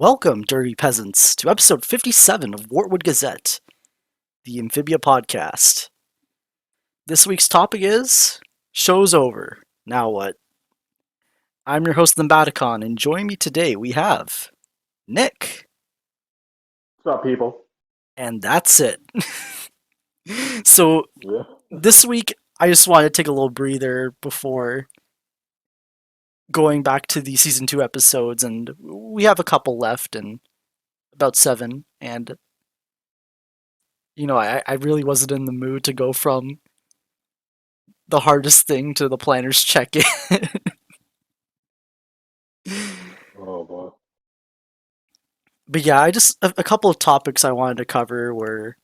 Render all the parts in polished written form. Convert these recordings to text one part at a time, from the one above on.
Welcome, dirty peasants, to episode 57 of Wartwood Gazette, the Amphibia Podcast. This week's topic is Show's Over. Now what? I'm your host, the Baticon, and joining me today we have Nick. What's up, people? And that's it. So, Yeah. this week I just wanted to take a little breather before going back to the season 2 episodes, and we have a couple left, and about 7, and I really wasn't in the mood to go from the hardest thing to the planner's check-in. Oh boy. But yeah, a couple of topics I wanted to cover were,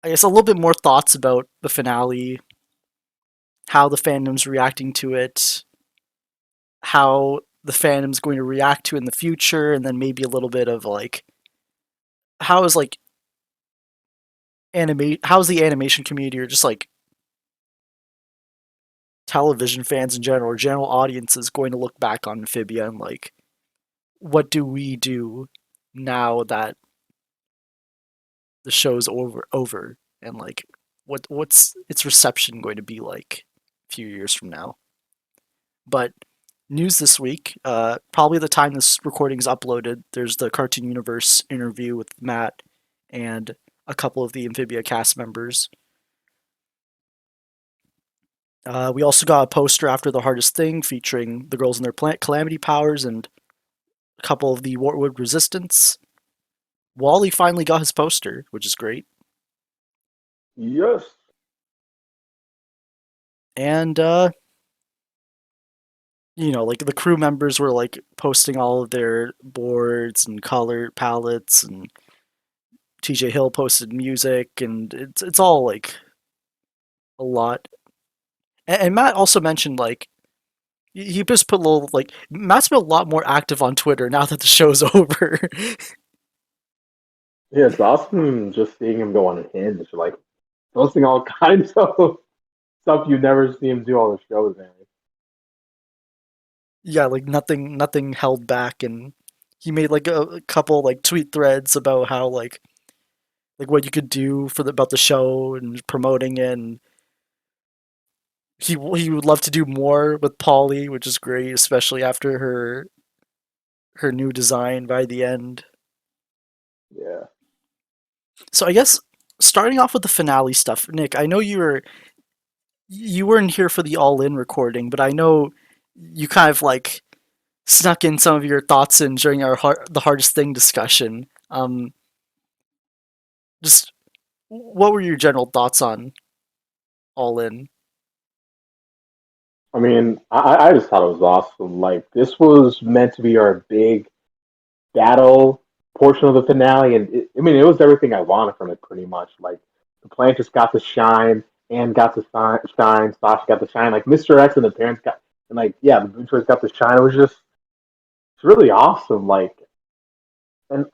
I guess, a little bit more thoughts about the finale, how the fandom's reacting to it, how the fandom's going to react to it in the future, and then maybe a little bit of like, how is like how's the animation community or just like television fans in general or general audiences going to look back on Amphibia and like, what do we do now that the show's over and like what's its reception going to be like a few years from now. But news this week, probably the time this recording is uploaded, there's the Cartoon Universe interview with Matt and a couple of the Amphibia cast members. We also got a poster after The Hardest Thing featuring the girls and their calamity powers and a couple of the Wartwood Resistance. Wally finally got his poster, which is great. Yes. And like the crew members were like posting all of their boards and color palettes, and TJ Hill posted music, and it's all like a lot. And Matt also mentioned like he just put a little like Matt's been a lot more active on Twitter now that the show's over. Yeah, it's awesome just seeing him go on a hinge, like posting all kinds of stuff you never see him do on the shows, man. Yeah, like nothing held back, and he made like a couple like tweet threads about how like what you could do for about the show and promoting it. And he would love to do more with Polly, which is great, especially after her new design by the end. Yeah. So I guess starting off with the finale stuff, Nick, I know you weren't here for the all in recording, but I know you kind of like snuck in some of your thoughts in during our the hardest thing discussion. Just what were your general thoughts on all in? I mean, I just thought it was awesome. Like this was meant to be our big battle portion of the finale, and it was everything I wanted from it pretty much. Like the plant just got to shine, and got to shine. Sasha got to shine. Like Mr. X and the parents got, and like yeah, the Booters got to shine. It was just it's really awesome. Like, and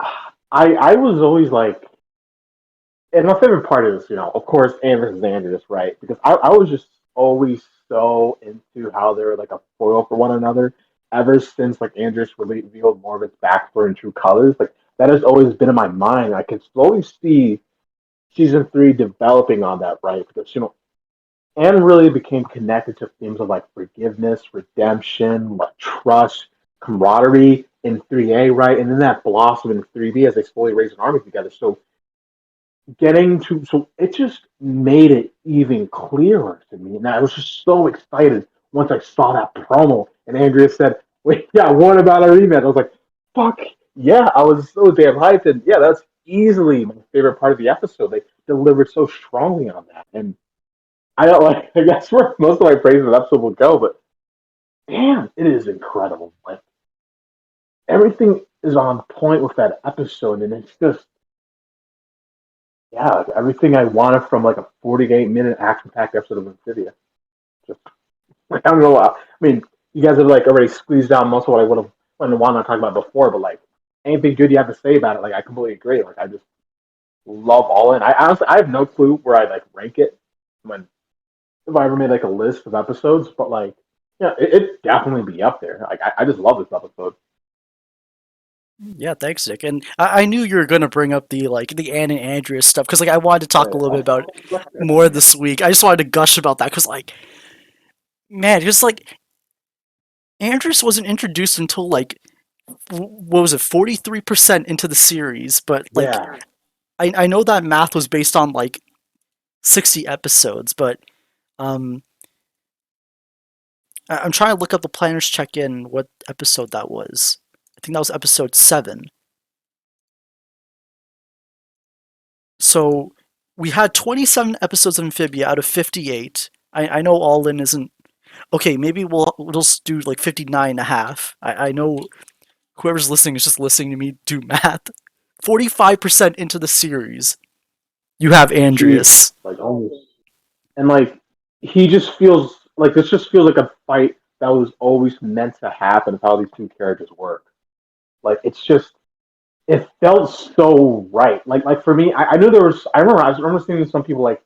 I was always like, and my favorite part is, of course, Andrias is Andrias, right? Because I was just always so into how they were like a foil for one another ever since like Andrias really revealed more of its backstory and true colors. Like that has always been in my mind. I can slowly see season three developing on that, right? Because Anne really became connected to themes of like forgiveness, redemption, like trust, camaraderie in 3A, right? And then that blossomed in 3B as they slowly raised an army together. So it just made it even clearer to me. And I was just so excited once I saw that promo. And Andrea said, wait, yeah, what about our rematch? I was like, fuck yeah, I was so damn hyped. And yeah, that's easily my favorite part of the episode. They delivered so strongly on that. And I don't like. I guess where most of my praise of the episode will go, but damn, it is incredible. Like everything is on point with that episode, and it's just yeah, like, everything I wanted from like a 48-minute action-packed episode of Amphibia. Just like I don't know. I mean, you guys have like already squeezed down most of what I would have wanted to talk about before, but like anything good you have to say about it, like I completely agree. Like I just love all in. I honestly I have no clue where I like rank it when if I ever made like a list of episodes, but like, yeah, it definitely be up there. Like, I just love this episode. Yeah, thanks, Nick. And I knew you were gonna bring up the Anne and Andrea stuff because I wanted to talk a little bit about more this week. I just wanted to gush about that because man, just Andrias wasn't introduced until what was it, 43% into the series, but Yeah, I know that math was based on 60 episodes, but um I'm trying to look up the planners check in what episode that was. I think that was episode 7. So we had 27 episodes of Amphibia out of 58. I know All In isn't okay. Maybe we'll just do 59 and a half. I know whoever's listening is just listening to me do math. 45% into the series, you have Jesus, Andrias. like almost, and like he just feels like this just feels like a fight that was always meant to happen. Of how these two characters work, like it's just it felt so right. Like for me, I knew there was. I remember seeing some people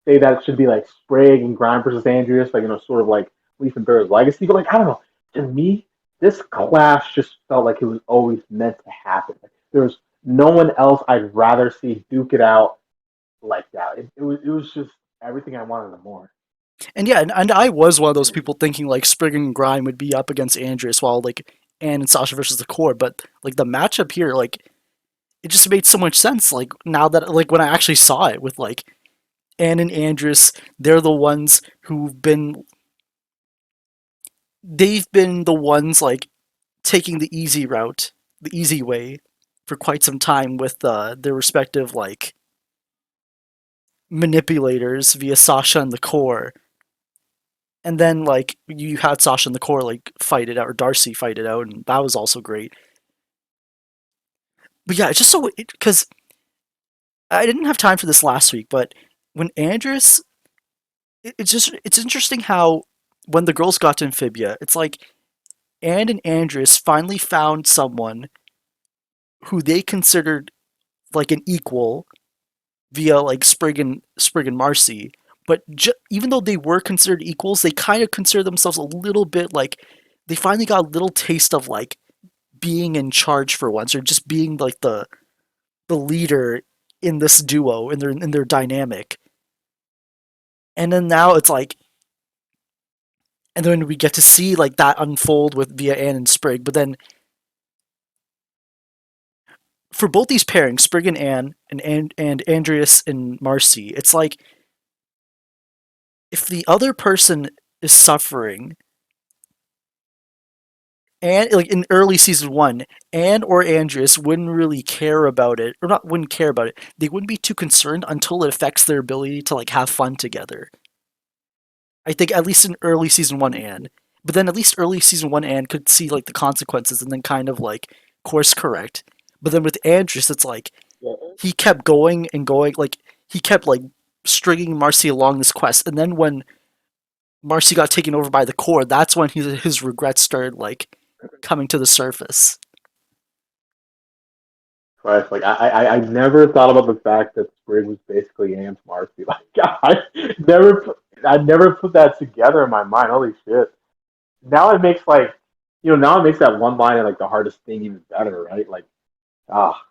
say that it should be like Sprague and Grime versus Andreas, like sort of like Leaf and Bear's legacy. But I don't know. To me, this clash just felt like it was always meant to happen. Like, there was no one else I'd rather see duke it out like that. It was just everything I wanted and more. And yeah, and I was one of those people thinking Sprig and Grime would be up against Andrias while Anne and Sasha versus the core, but the matchup here, it just made so much sense. Now that when I actually saw it with Anne and Andrias, they're the ones they've been the ones taking the easy route, the easy way, for quite some time with their respective manipulators via Sasha and the core. And then you had Sasha and the core fight it out, or Darcy fight it out, and that was also great. But yeah, it's just so because I didn't have time for this last week, but when Andrus, it's interesting how when the girls got to Amphibia, it's Anne and Andrus finally found someone who they considered an equal via Sprig and Marcy. But even though they were considered equals, they kind of consider themselves a little bit they finally got a little taste of being in charge for once, or just being the leader in this duo, in their dynamic. And then now it's and then we get to see that unfold with via Anne and Sprig. But then for both these pairings, Sprig and Anne, and Andreas and Marcy, it's if the other person is suffering, and in early season 1, Anne or Andreas wouldn't really care about it, or not wouldn't care about it. They wouldn't be too concerned until it affects their ability to have fun together. I think at least in early season 1, Anne. But then at least early season 1, Anne could see the consequences and then kind of course correct. But then with Andreas, it's Yeah, he kept going and going. He kept stringing Marcy along this quest, and then when Marcy got taken over by the core, that's when his regrets started coming to the surface. Christ, I never thought about the fact that Sprig was basically Anne's Marcy. Never, I never put that together in my mind. Holy shit! Now it makes now it makes that one line and the hardest thing even better, right? Ah,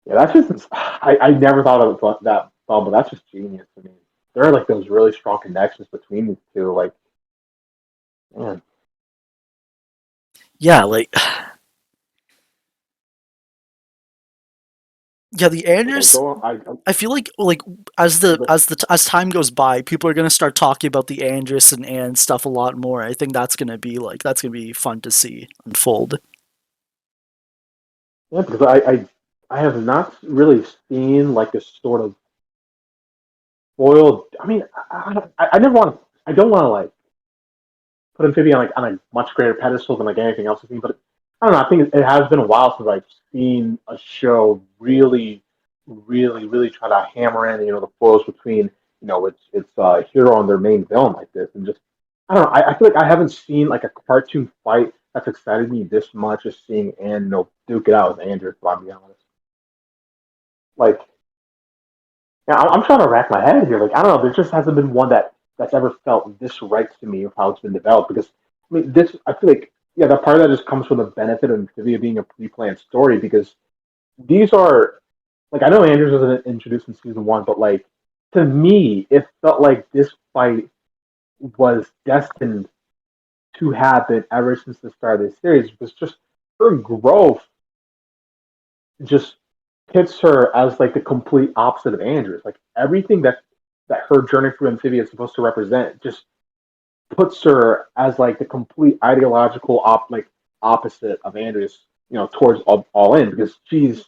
yeah, that's just I never thought of that thought, but that's just genius. I mean, there are those really strong connections between these two. Man, Yeah, yeah, the I Anders. go, I feel as time goes by, people are gonna start talking about the Andrus and Anne stuff a lot more. I think that's gonna be fun to see unfold. yeah, because I have not really seen this sort of spoiled. I mean, I never want to. I don't want to put Amphibia on a much greater pedestal than anything else I've seen. But I don't know. I think it has been a while since I've seen a show really, really, really try to hammer in the foils between its hero and their main villain like this, and just I don't know. I feel like I haven't seen a cartoon fight that's excited me this much as seeing Anne duke it out with Andrew. If I'm being honest, like yeah, I'm trying to rack my head here. I don't know. There just hasn't been one that's ever felt this right to me of how it's been developed. Because I mean, this I feel like yeah, the part of that just comes from the benefit of Amphibia being a pre-planned story because these are like I know Andrews wasn't introduced in season one, but like to me, it felt like this fight was destined to happen ever since the start of this series. Because just her growth just hits her as like the complete opposite of Andrews. Like everything that her journey through Amphibia is supposed to represent just puts her as like the complete ideological opposite of Andrews, towards all in because she's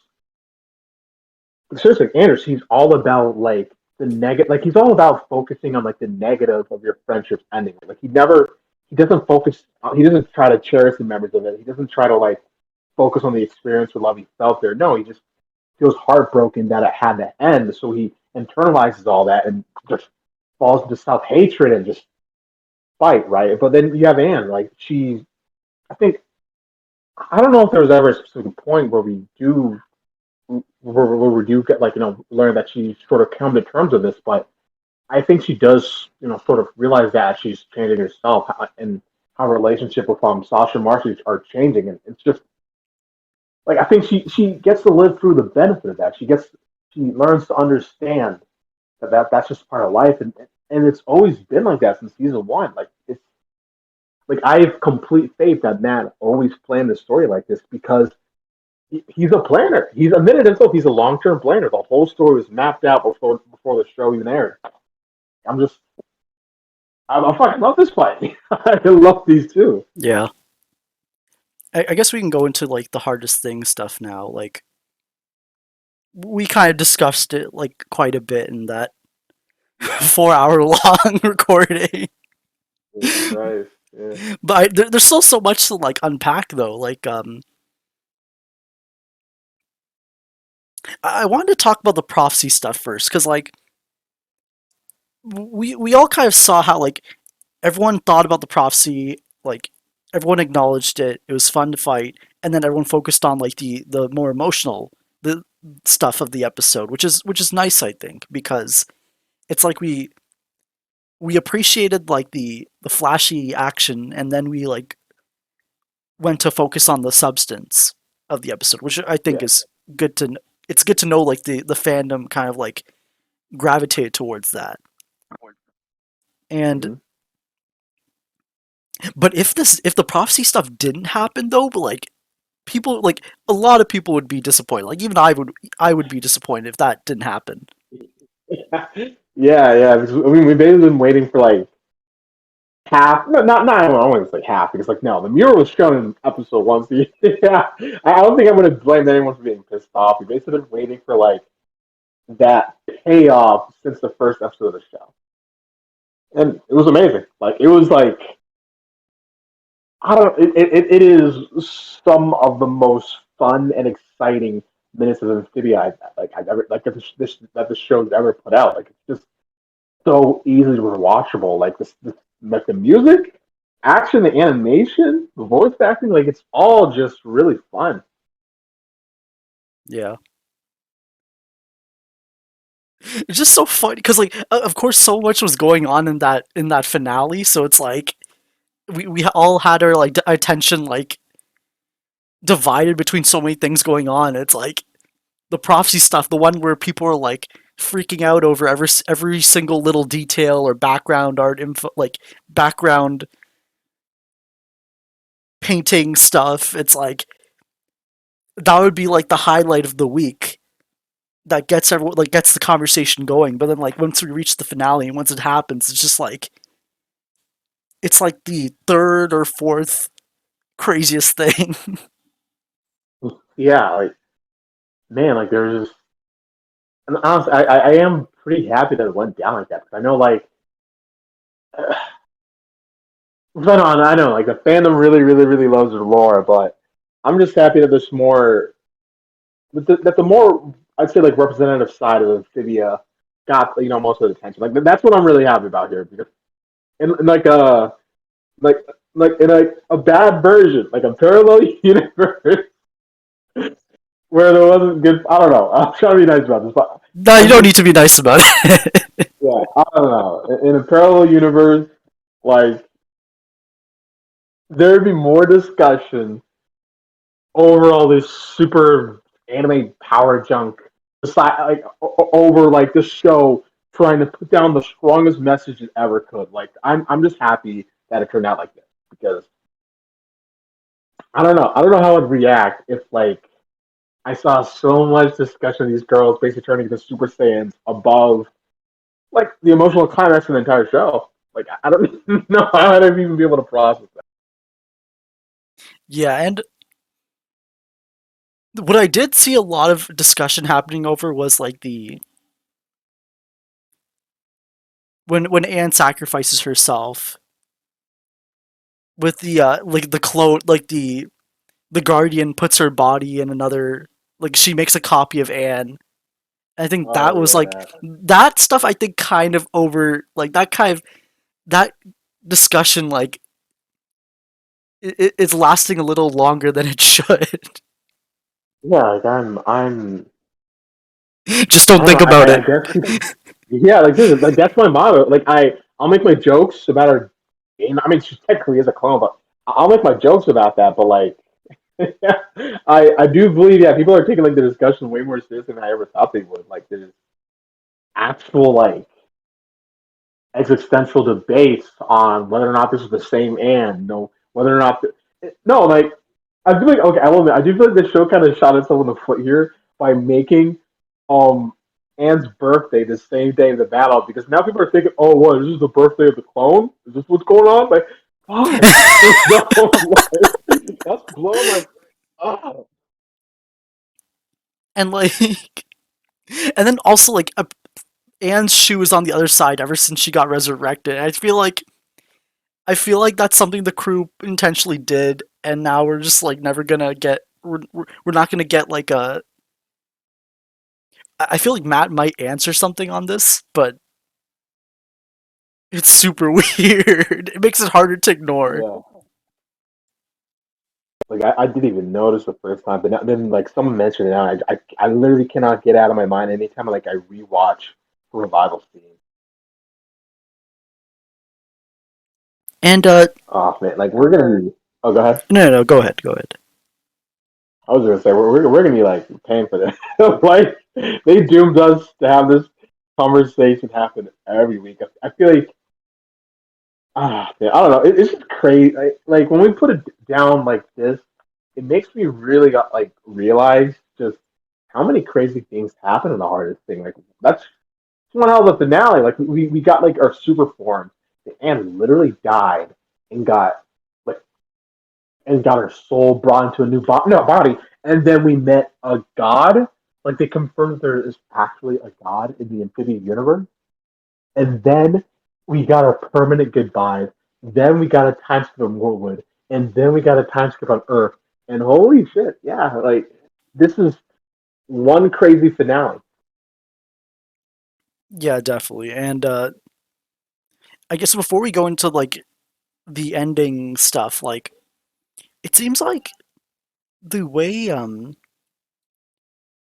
seriously Andrews, he's all about like the negative like he's all about focusing on like the negative of your friendship's ending. Like he doesn't focus he doesn't try to cherish the memories of it. He doesn't try to like focus on the experience or love he felt there. No, he just feels heartbroken that it had to end. So he internalizes all that and just falls into self hatred and just fight, right? But then you have Anne, like I think I don't know if there was ever a specific point where we do get like learn that she sort of come to terms with this, but I think she does sort of realize that she's changing herself and how her relationship with Sasha and Marcy are changing, and it's just like I think she gets to live through the benefit of that. She learns to understand that's just part of life, and it's always been like that since season one. Like it's like I have complete faith that Matt always planned the story like this because he's a planner. He's admitted himself he's a long term planner. The whole story was mapped out before the show even aired. I'm just I fucking love this fight. I love these two. Yeah. I guess we can go into like the hardest thing stuff now. Like we kind of discussed it like quite a bit in that 4 hour long recording. Right. Yeah. But there's still so much to like unpack though. Like I wanted to talk about the prophecy stuff first because like we all kind of saw how like everyone thought about the prophecy, like everyone acknowledged it. It was fun to fight, and then everyone focused on like the more emotional the stuff of the episode, which is nice, I think, because it's like we appreciated like the flashy action, and then we like went to focus on the substance of the episode, which I think Yeah. is good to. It's good to know like the fandom kind of like gravitated towards that. And Mm-hmm. but if the prophecy stuff didn't happen though, but like people like a lot of people would be disappointed. Like even I would be disappointed if that didn't happen. Yeah, yeah. Because, I mean, we've basically been waiting for like half. No, not. I don't want to say half because like no, the mural was shown in episode one. So yeah, I don't think I'm going to blame anyone for being pissed off. We've basically been waiting for like that payoff since the first episode of the show, and it was amazing. Like it was like I don't. It is some of the most fun and exciting minutes of Amphibia I've ever like that the show's ever put out. Like it's just so easily rewatchable. Like like the music, action, the animation, the voice acting. Like it's all just really fun. Yeah, it's just so funny because like of course so much was going on in that finale, so it's like we all had our like attention like divided between so many things going on. It's like the prophecy stuff, the one where people are like freaking out over every single little detail or background art info, like background painting stuff. It's like that would be like the highlight of the week that gets everyone like gets the conversation going. But then like once we reach the finale and once it happens, it's just like it's like the third or fourth craziest thing. Yeah, like man, like there's just and honestly, I am pretty happy that it went down like that because I know like I know like the fandom really loves Laura, but I'm just happy that there's more that the more I'd say like representative side of Amphibia got most of the attention. Like that's what I'm really happy about here because in like like in a bad version, like a parallel universe where there wasn't good. I don't know. I'm trying to be nice about this, but No, you I'm don't just need to be nice about it. yeah. I don't know. In a parallel universe, like there'd be more discussion over all this super anime power junk, like over like this show trying to put down the strongest message it ever could. Like I'm just happy that it turned out like this because I don't know how I'd react if like I saw so much discussion of these girls basically turning into Super Saiyans above like the emotional climax of the entire show. Like I don't know how I'd even be able to process that. Yeah, and what I did see a lot of discussion happening over was like the when Anne sacrifices herself with the like the clone, like the guardian puts her body in another, like she makes a copy of Anne. I think that Oh was like yeah, that stuff. I think kind of over like that kind of that discussion like it's lasting a little longer than it should. yeah. Like I'm Just I don't don't know. think about I it. guess yeah. Like this is like that's my motto. Like I'll make my jokes about her. I mean, she technically is a clone, but I'll make my jokes about that. But like, I do believe yeah, people are taking like the discussion way more seriously than I ever thought they would. Like there's actual like existential debates on whether or not this is the same and no whether or not no like I feel like okay I will admit I do feel like the show kind of shot itself in the foot here by making um Anne's birthday the same day of the battle because now people are thinking oh what this is the birthday of the clone is this what's going on like fuck no like, that's blown like oh And like and then also like Anne's shoe is on the other side ever since she got resurrected. I feel like that's something the crew intentionally did, and now we're just like never gonna get. We're not gonna get like a. I feel like Matt might answer something on this, but it's super weird. It makes it harder to ignore. yeah like I didn't even notice the first time, but then like someone mentioned it now. I literally cannot get out of my mind anytime like I rewatch a revival scene. And Oh man, like we're gonna be. Oh, go ahead. no, go ahead, go ahead. I was gonna say we're gonna be like paying for this. Like they doomed us to have this conversation happen every week. I feel like man, I don't know. It's just crazy. Like when we put it down like this, it makes me really got like realize just how many crazy things happen in the hardest thing. Like that's one hell of a finale. Like we got like our super form. And literally died and got like and got her soul brought into a new body. And then we met a god. Like they confirmed there is actually a god in the Amphibia universe. And then we got a permanent goodbye. Then we got a time skip on Wartwood. And then we got a time skip on Earth. And holy shit, yeah, like this is one crazy finale. Yeah, definitely. And I guess before we go into like the ending stuff, like it seems like the way what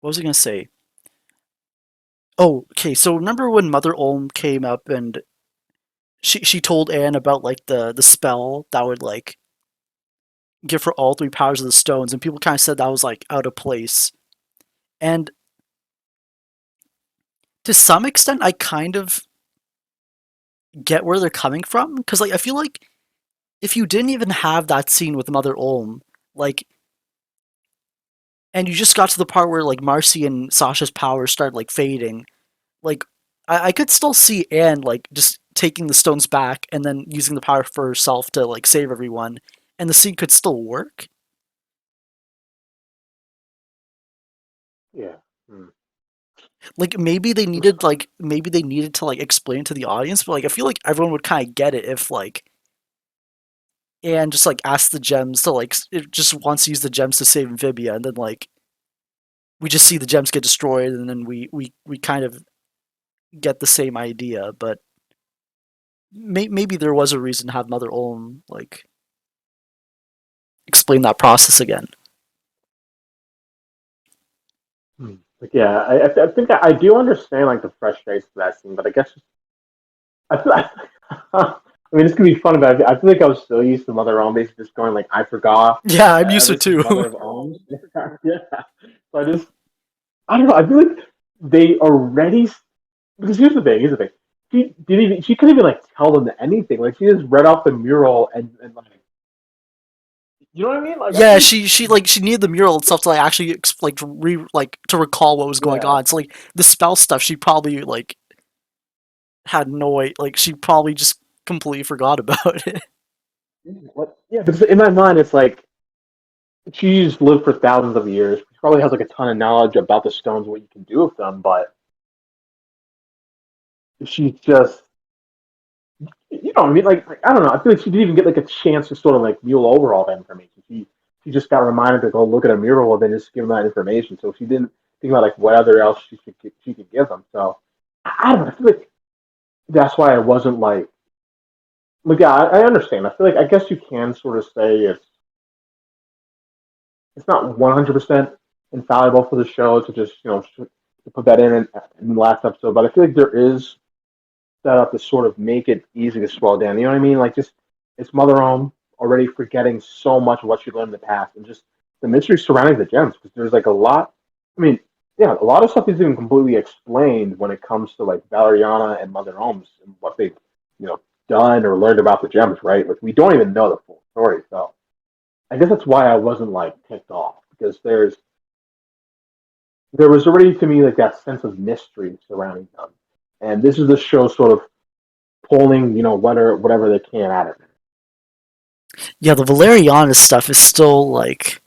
was I gonna say? Oh, okay. So remember when Mother Olm came up and she told Anne about like the spell that would like give her all three powers of the stones, and people kind of said that was like out of place. And to some extent, I kind of get where they're coming from because like I feel like if you didn't even have that scene with Mother Olm, like, and you just got to the part where like Marcy and Sasha's powers started like fading, like I could still see Anne like just taking the stones back and then using the power for herself to like save everyone, and the scene could still work. Yeah. Hmm. Like maybe they needed to like explain to the audience, but like I feel like everyone would kind of get it if like Anne just like asked the gems to like it just wants to use the gems to save Amphibia, and then like we just see the gems get destroyed, and then we kind of get the same idea. But maybe there was a reason to have Mother Olm like explain that process again. Like, yeah, I think I do understand like the frustration of that scene, but I guess I feel I mean, it's gonna be fun, but I feel like I was so used to Mother Ohm basically just going like, I forgot Yeah, I'm used to it this is too. Mother of Ohms. Yeah. So I don't know. I feel like they already because here's the thing. She couldn't even like tell them anything. Like she just read off the mural and like you know what I mean? Like I Yeah, feel like she needed the mural itself to like actually to recall what was going yeah. on. So like the spell stuff, she probably like had no like she probably just completely forgot about it. What? Yeah, because in my mind it's like she's lived for thousands of years. She probably has like a ton of knowledge about the stones, what you can do with them, but she's just you know what I mean? Like I don't know. I feel like she didn't even get like a chance to sort of like mule over all that information. She just got reminded to go look at a mural and then just give them that information. So she didn't think about like what other else she could give them. So I don't know. I feel like that's why I wasn't like yeah, I understand. I feel like I guess you can sort of say it's not 100% infallible for the show to just to put that in the last episode, but I feel like there is set up to sort of make it easy to swallow down. You know what I mean? Like just it's Mother Ohm already forgetting so much of what she learned in the past, and just the mystery surrounding the gems because there's like a lot. I mean, yeah, a lot of stuff isn't even completely explained when it comes to like Valeriana and Mother Ohms and what they've done or learned about the gems, right? Like we don't even know the full story, so I guess that's why I wasn't like ticked off because there was already to me like that sense of mystery surrounding them, and this is the show sort of pulling whatever they can out of it. Yeah, the Valeriana stuff is still like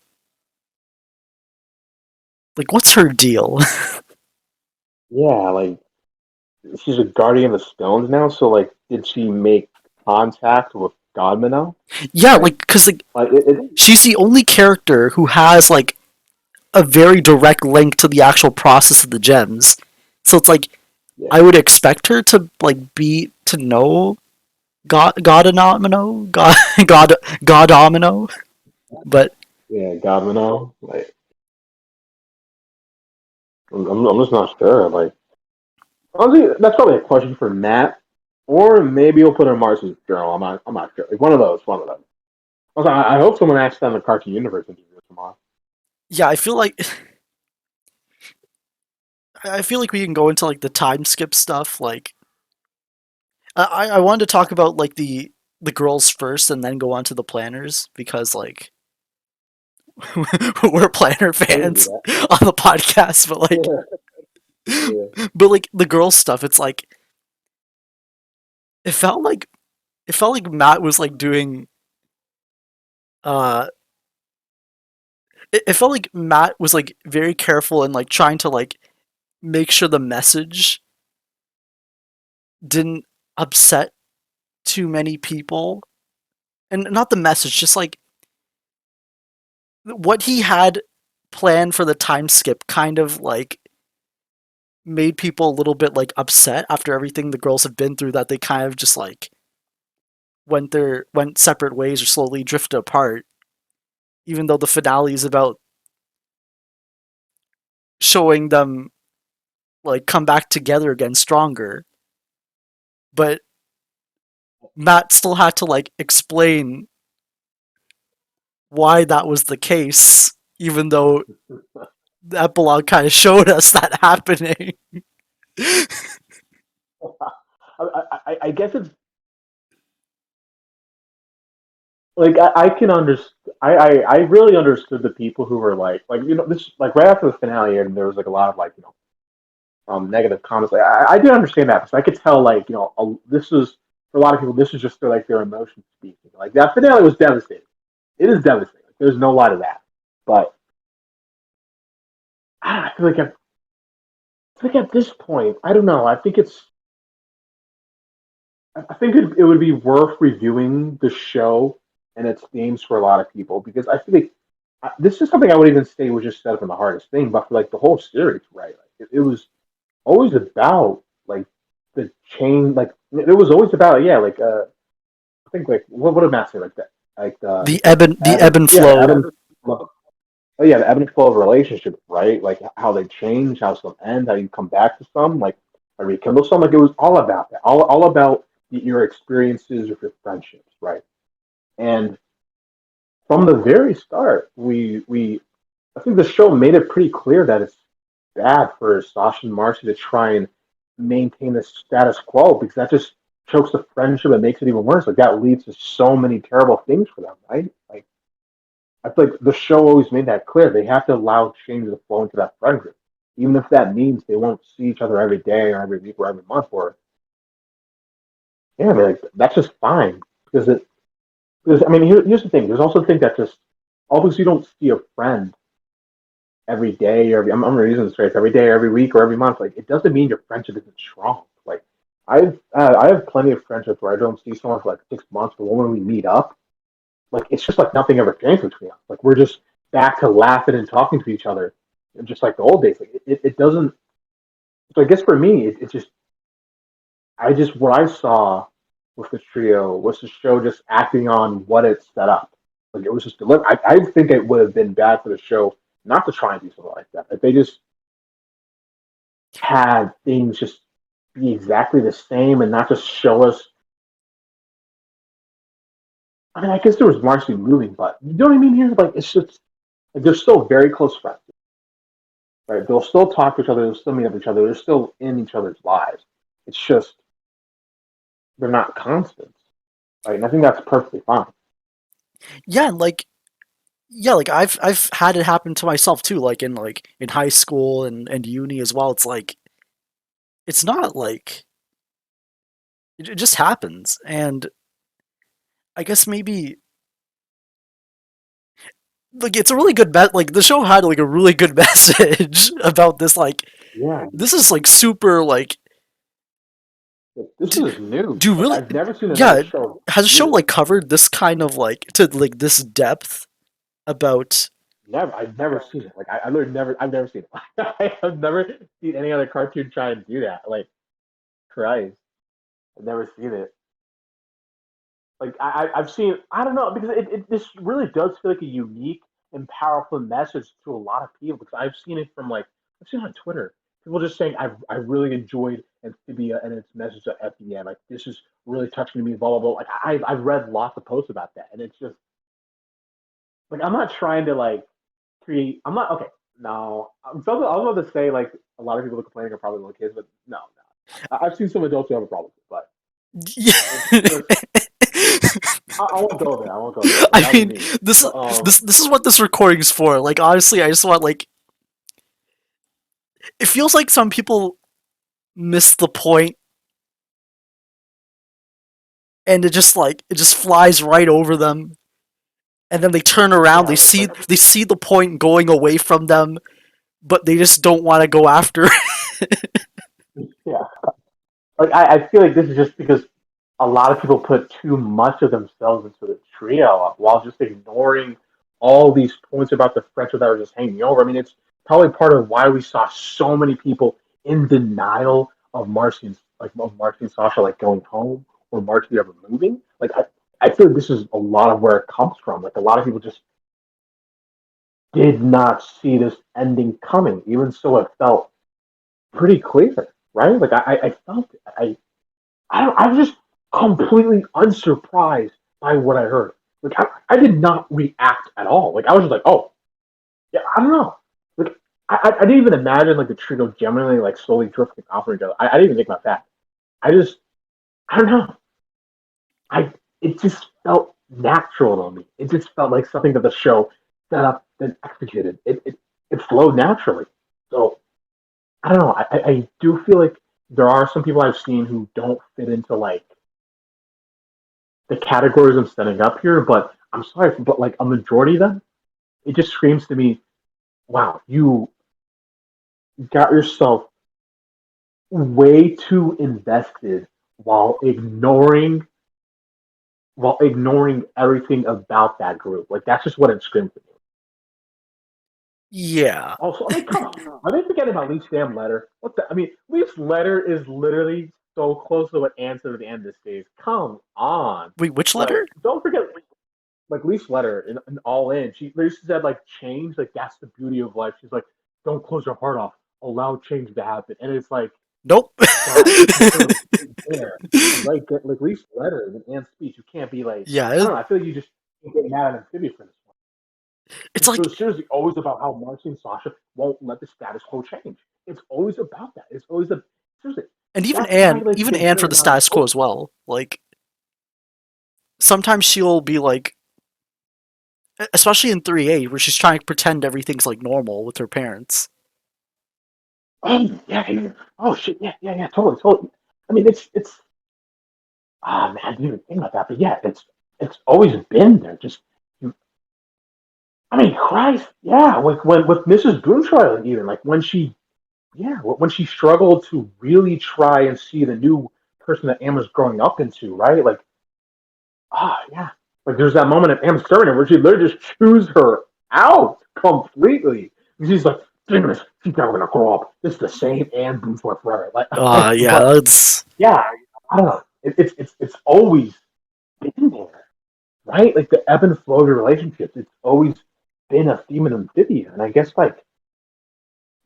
what's her deal? Yeah, like she's a guardian of the stones now. So like, did she make contact with Godmino? Yeah, Like, like because like it she's the only character who has like a very direct link to the actual process of the gems. So it's like yeah, I would expect her to like be to know Godomino, Godomino, but yeah, Godmino. Like, I'm just not sure. Like, honestly, that's probably a question for Matt, or maybe we'll put in Mars's journal. I'm not sure. Like, one of those. Also, I hope someone asks them the Cartoon Universe interview tomorrow. yeah, I feel like we can go into like the time skip stuff. Like I wanted to talk about like the girls first and then go on to the planners because like we're planner Yeah, we can do fans that. on the podcast, Yeah, yeah. but like the girls stuff, it's like it felt like Matt was like doing uh it felt like Matt was like very careful and like trying to like make sure the message didn't upset too many people. And not the message, just like what he had planned for the time skip kind of like made people a little bit like upset after everything the girls have been through that they kind of just like went separate ways or slowly drifted apart, even though the finale is about showing them like come back together again stronger. But Matt still had to like explain why that was the case, even though the epilogue kind of showed us that happening. I guess it's like I can understand. I really understood the people who were like this like right after the finale and there was like a lot of like negative comments. Like I did understand that because I could tell like this is for a lot of people this is just their emotions speaking. Like that finale was devastating. It is devastating. There's no lie to that. But I feel like at this point I don't know. I think it would be worth reviewing the show and its themes for a lot of people because I feel like this is something I would even say was just set up in the hardest thing, but for like the whole series, right? Like it was always about like the chain, like it was always about like I think like what did Matt say like that? Like The ebb and yeah, the flow. oh yeah, the ebb and flow of relationships, right? Like how they change, how some end, how you come back to some, like or rekindle some. Like it was all about that, all about your experiences with your friendships, right? And from the very start, we I think the show made it pretty clear that it's bad for Sasha and Marcy to try and maintain the status quo because that just chokes the friendship and makes it even worse. Like that leads to so many terrible things for them, right? Like I feel like the show always made that clear. They have to allow change to flow into that friendship, even if that means they won't see each other every day or every week or every month. Or yeah, I mean, like that's just fine because it. Because I mean, here's the thing. There's also the thing that just obviously you don't see a friend every day or I'm using this phrase every day, or every week, or every month. Like it doesn't mean your friendship isn't strong. Like I have plenty of friendships where I don't see someone for like 6 months, but when we meet up, like it's just like nothing ever changed between us. Like we're just back to laughing and talking to each other, just like the old days. Like it doesn't. So I guess for me, it just I just what I saw with the trio was the show just acting on what it set up. Like it was just delivered. I think it would have been bad for the show not to try and do something like that. If they just had things just be exactly the same and not just show us. I mean, I guess there was Marcy moving, but you know what I mean here? Like it's just like they're still very close friends, right? They'll still talk to each other. They'll still meet up with each other. They're still in each other's lives. It's just they're not constants, right? And I think that's perfectly fine. Yeah, and like yeah, like I've had it happen to myself too, like in high school and uni as well. It's like it's not like it just happens. And I guess maybe like it's a really good bet like the show had like a really good message about this like Yeah, this is like super like this do, is new. do Like really I've never seen another yeah show has a show do this. like covered this kind of like to like this depth about Never, I've never seen it. Like I literally never, I've never seen it. I have never seen any other cartoon try and do that. Like Christ, I've never seen it. Like I've seen, I don't know, because this really does feel like a unique and powerful message to a lot of people. Because I've seen it from like I've seen it on Twitter. People just saying I really enjoyed Amphibia and its message at the end. Like this is really touching me. Blah blah blah. Like I've read lots of posts about that, and it's just like I'm not trying to like create. I'm not okay. No, I was about to say like a lot of people that are complaining are probably little kids, but no, no. I've seen some adults who have a problem with it, but it's just I won't go there. I won't go there. Like I that'll be mean me. this But this is what this recording's for. Like honestly, I just want like it feels like some people miss the point and it just flies right over them and then they turn around yeah, they see the point going away from them but they just don't want to go after. yeah. Like I feel like this is just because a lot of people put too much of themselves into the trio while just ignoring all these points about the friendship that were just hanging over. I mean, it's probably part of why we saw so many people in denial of Marcy and Sasha like going home or Marcy ever moving. Like I feel like this is a lot of where it comes from. Like a lot of people just did not see this ending coming. Even so, it felt pretty clear, right? Like I felt it. I was just completely unsurprised by what I heard. Like I did not react at all. Like I was just like, oh, yeah, I don't know. Like I didn't even imagine like the trio genuinely like slowly drifting off of each other. I didn't even think about that. I just I don't know. I it just felt natural to me. It just felt like something that the show set up and executed. It flowed naturally. So I don't know. I do feel like there are some people I've seen who don't fit into like the categories I'm setting up here, but I'm sorry, but like a majority of them, it just screams to me, wow, you got yourself way too invested while ignoring everything about that group. Like that's just what it screams to me. Yeah. Also, I mean, come on, are they forgetting about Leaf's damn letter? What the? I mean, Leaf's letter is literally so close to what answer at the end of this series. Come on, Wait, which like letter? don't forget like Leaf's letter in All In, she literally said like change, like that's the beauty of life. She's like, don't close your heart off, allow change to happen. And it's like Nope. Guys, you can show it there. Like, at least letters and speech. You can't be like, Yeah, I don't know. I feel like you just get mad at Amphibia for this one. it's It like, was seriously always about how Marcy and Sasha won't let the status quo change. It's always about that. It's always a seriously. and even That's why Anne, like even they Anne for better the not status quo vote. as well. Like sometimes she'll be like, especially in 3A, where she's trying to pretend everything's like normal with her parents. Oh yeah, yeah. Oh shit, yeah, yeah, yeah, totally, totally. I mean, it's ah man, I didn't even think about that, but yeah, it's always been there. Just you, I mean, Christ, yeah, like when with Mrs. Boonstroy, even like when she, yeah, when she struggled to really try and see the new person that Anne was growing up into, right? Like, yeah, like there's that moment at Anne's tournament where she literally just chews her out completely. She's like, she's never gonna grow up. This is the same Anne Boonstroy forever. Like, Yeah, but that's yeah, I don't know. It's always been there, right? Like the ebb and flow of your relationships. It's always been a theme in Amphibia, and I guess like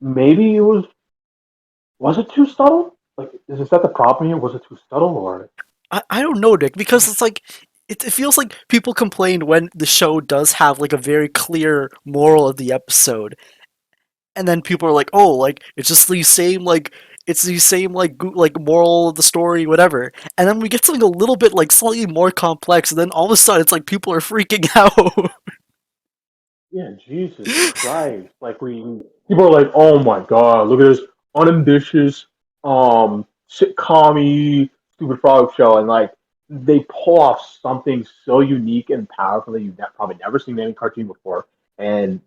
maybe was it too subtle? Like, is that the problem here? Was it too subtle, or I don't know, Nick, because it's like it feels like people complain when the show does have like a very clear moral of the episode, and then people are like, oh, like it's just the same like it's the same like moral of the story, whatever. And then we get something a little bit like slightly more complex, and then all of a sudden it's like people are freaking out. yeah, Jesus Christ! Like we people are like, oh my God, look at this unambitious, sitcom stupid frog show, and like they pull off something so unique and powerful that you've probably never seen in any cartoon before, and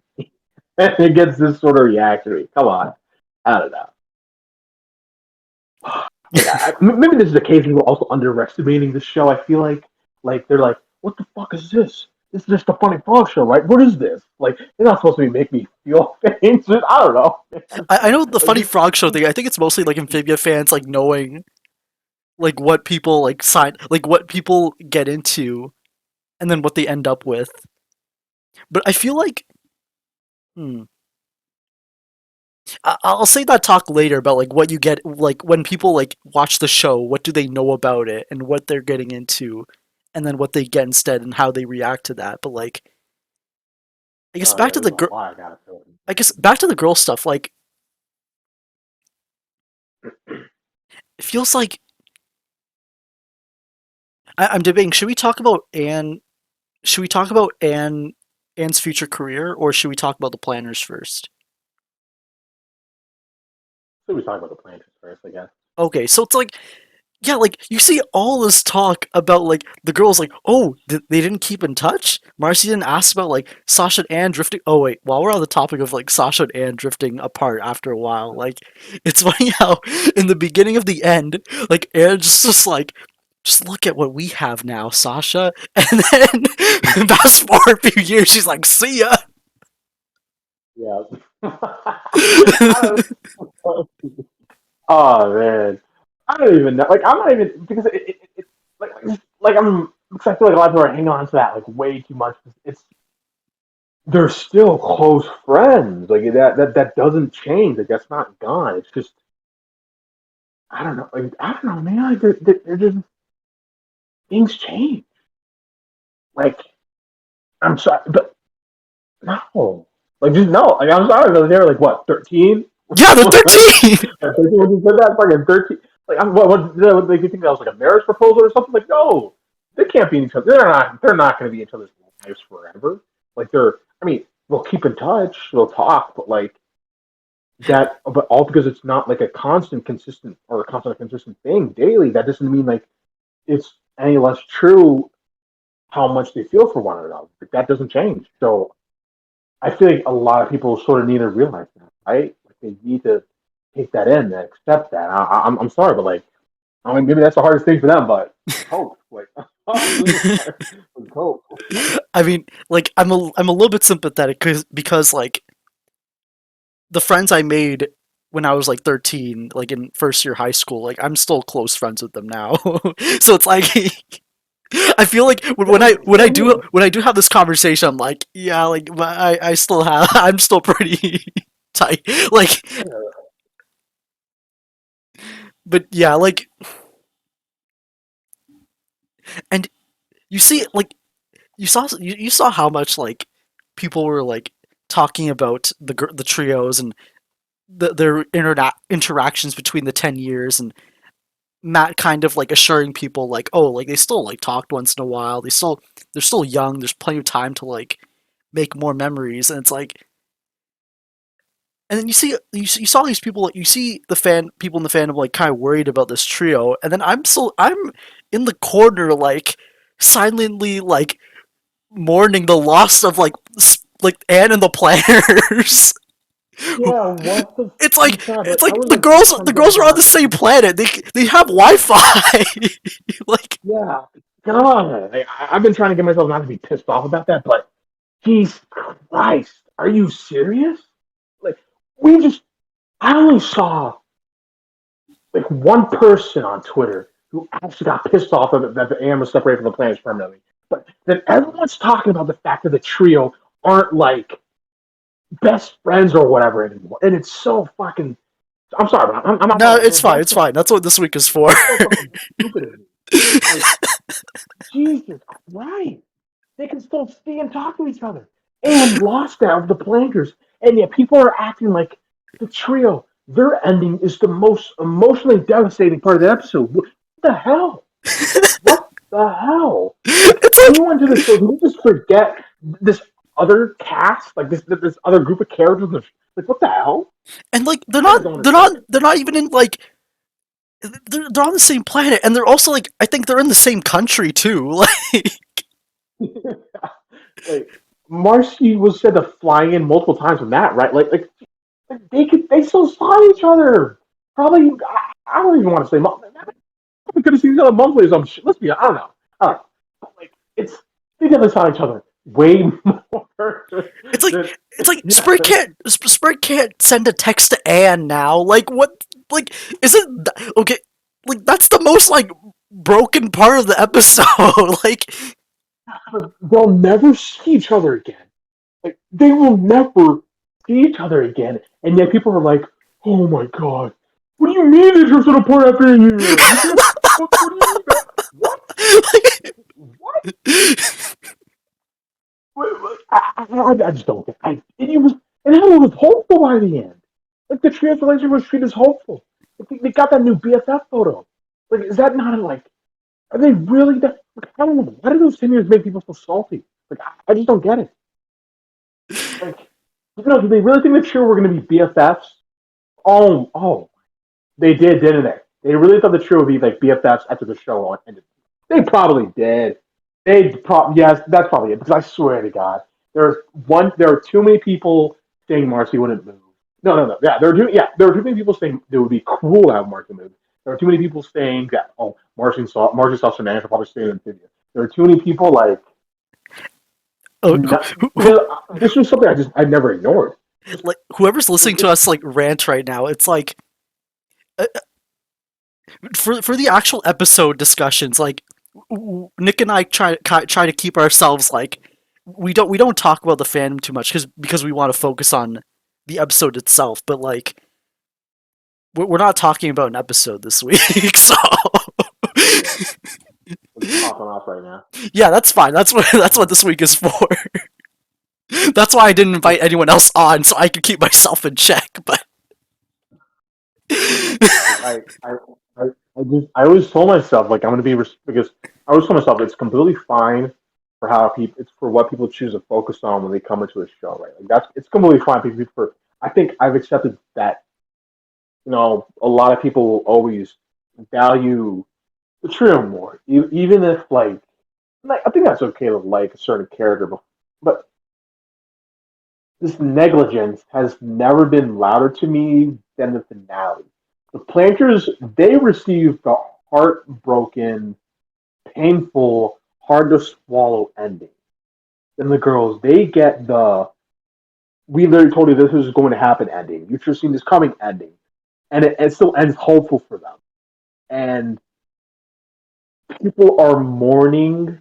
it gets this sort of reaction. Come on, I don't know. Like maybe this is a case of people also underestimating this show. I feel like they're like, what the fuck is this? This is just a funny frog show, right? What is this? Like, they're not supposed to make me feel things. I don't know. I know the Like funny this, frog show thing. I think it's mostly like Amphibia fans like knowing like what people like sign like what people get into, and then what they end up with. But I feel like, hmm, I'll say that talk later about like what you get like when people like watch the show, what do they know about it and what they're getting into, and then what they get instead and how they react to that. But like, I guess oh back yeah, to there's the a girl. lot I gotta feel. I guess back to the girl stuff. Like, it feels like I'm debating. Should we talk about Anne? Should we talk about Anne's future career, or should we talk about the planners first? So we talk about the planters first, I guess. Okay, so it's like, yeah, like you see all this talk about like the girls like, oh, they didn't keep in touch. Marcy didn't ask about like Sasha and Anne drifting. Oh wait, while we're on the topic of like Sasha and Anne drifting apart after a while, like it's funny how in the beginning of the end, like Anne just like, just look at what we have now, Sasha, and then fast forward a few years, she's like, see ya. Yeah. I don't. Oh man, I don't even know. Like I'm not even because like I'm because I feel like a lot of people are hanging on to that like way too much. It's they're still close friends. Like that doesn't change. Like that's not gone. It's just I don't know. Like I don't know, man. Like they're just things change. Like I'm sorry, but no. Like just no. Like I'm sorry, but they were like what 13. Yeah, they're 13. Like, when you said that fucking 13. Like I'm what like you think that was like a marriage proposal or something? Like no, they can't be in each other. They're not going to be in each other's lives forever. Like they're. I mean, we'll keep in touch. We'll talk, but like that, but all because it's not like a constant, consistent, or a constant, consistent thing daily. That doesn't mean like it's any less true how much they feel for one another. Like, that doesn't change. So I feel like a lot of people sort of need to realize that, right? Like they need to take that in and accept that. I'm sorry, but like I mean maybe that's the hardest thing for them, but let's hope. Like let's hope. I mean, like I'm a little bit sympathetic because like the friends I made when I was like 13, like in first year high school, like I'm still close friends with them now. So it's like I feel like Yeah, when I do have this conversation, I'm like, yeah, like I still have I'm still pretty tight. Like yeah. But yeah, like, and you see, like, you saw how much like people were like talking about the trios and their interactions between the 10 years, and Matt kind of like assuring people like, oh, like they still like talked once in a while. They're still young. There's plenty of time to like make more memories, and it's like, and then you saw these people, like, you see the people in the fandom like kind of worried about this trio, and then I'm in the corner like silently like mourning the loss of like Anne and the planners. Yeah, what the It's fucking like crap? it's Like, I like was the like girls trying the to get girls are myself on not the to be same pissed. planet. They have Wi-Fi. Like, Yeah, God, I've been trying to get myself not to be pissed off about that, but Jesus Christ, are you serious? Like, we just, I only saw like one person on Twitter who actually got pissed off of it that the AM was separated from the planets permanently. But then everyone's talking about the fact that the trio aren't like best friends or whatever anymore, and it's so fucking. I'm sorry, but I'm not no, gonna. it's fine. That's It's fine. That's what this week is for. that's so fucking stupid of me. Like, Jesus Christ. They can still see and talk to each other. And lost that of the planters. And yet people are acting like the trio, their ending is the most emotionally devastating part of the episode. What the hell? What the hell? Like, It's like, anyone to the show, did you just forget this other cast? Like this other group of characters? Like, what the hell? and like I just don't understand it. they're not even in like they're on the same planet, and they're also like, I think they're in the same country too. Like, Like, Marcy was said to fly in multiple times with Matt, right? They still saw each other. Probably, I don't even want to say we could have seen each other monthly or some shit. Let's be honest, I don't know. Like, they definitely saw each other way more it's like than it's like yeah. Sprig can't send a text to Anne now. Like, what? Like, is it okay? Like, that's the most like broken part of the episode. Like, They'll never see each other again. Like, they will never see each other again. And yet people are like, "Oh my god, what do you mean they drifted apart after a year? You can't. What do you mean that? What? like, What? I just don't get. It was, and how it was hopeful by the end. Like, the trans relationship was treated as hopeful. They got that new BFF photo. Like, is that not like? Are they really that? Like, I don't know. Why do those 10 years make people so salty? Like, I just don't get it. Like, you know, do they really think the trio were going to be BFFs? Oh, they did, didn't they? They really thought the trio would be like BFFs after the show ended. They probably did. Yes, that's probably it. Because I swear to God, there are too many people saying Marcy wouldn't move. No. Yeah, there are too many people saying it would be cruel to have Marcy move. There are too many people saying that Marcy saw Samantha probably stay in Amphibia. There are too many people like oh, because this was something I never ignored. like, whoever's listening to It, us like rant right now, it's like, uh, for the actual episode discussions, like, Nick and I try to keep ourselves like, we don't talk about the fandom too much because we want to focus on the episode itself. But like, we're not talking about an episode this week, so yeah, we're just popping off right now. yeah, that's fine. That's what this week is for. That's why I didn't invite anyone else on, so I could keep myself in check. But Like, I always told myself like I'm gonna be because I always told myself it's completely fine for how people it's for what people choose to focus on when they come into a show, right? Like that's it's completely fine for I think I've accepted that a lot of people will always value the trio more, even if like I think that's okay to like a certain character, but this negligence has never been louder to me than the finale. The planters, they received the heartbroken, painful, hard to swallow ending. Then the girls, they get the we literally told you this was going to happen ending. You should have seen this coming ending. And it still ends hopeful for them. And people are mourning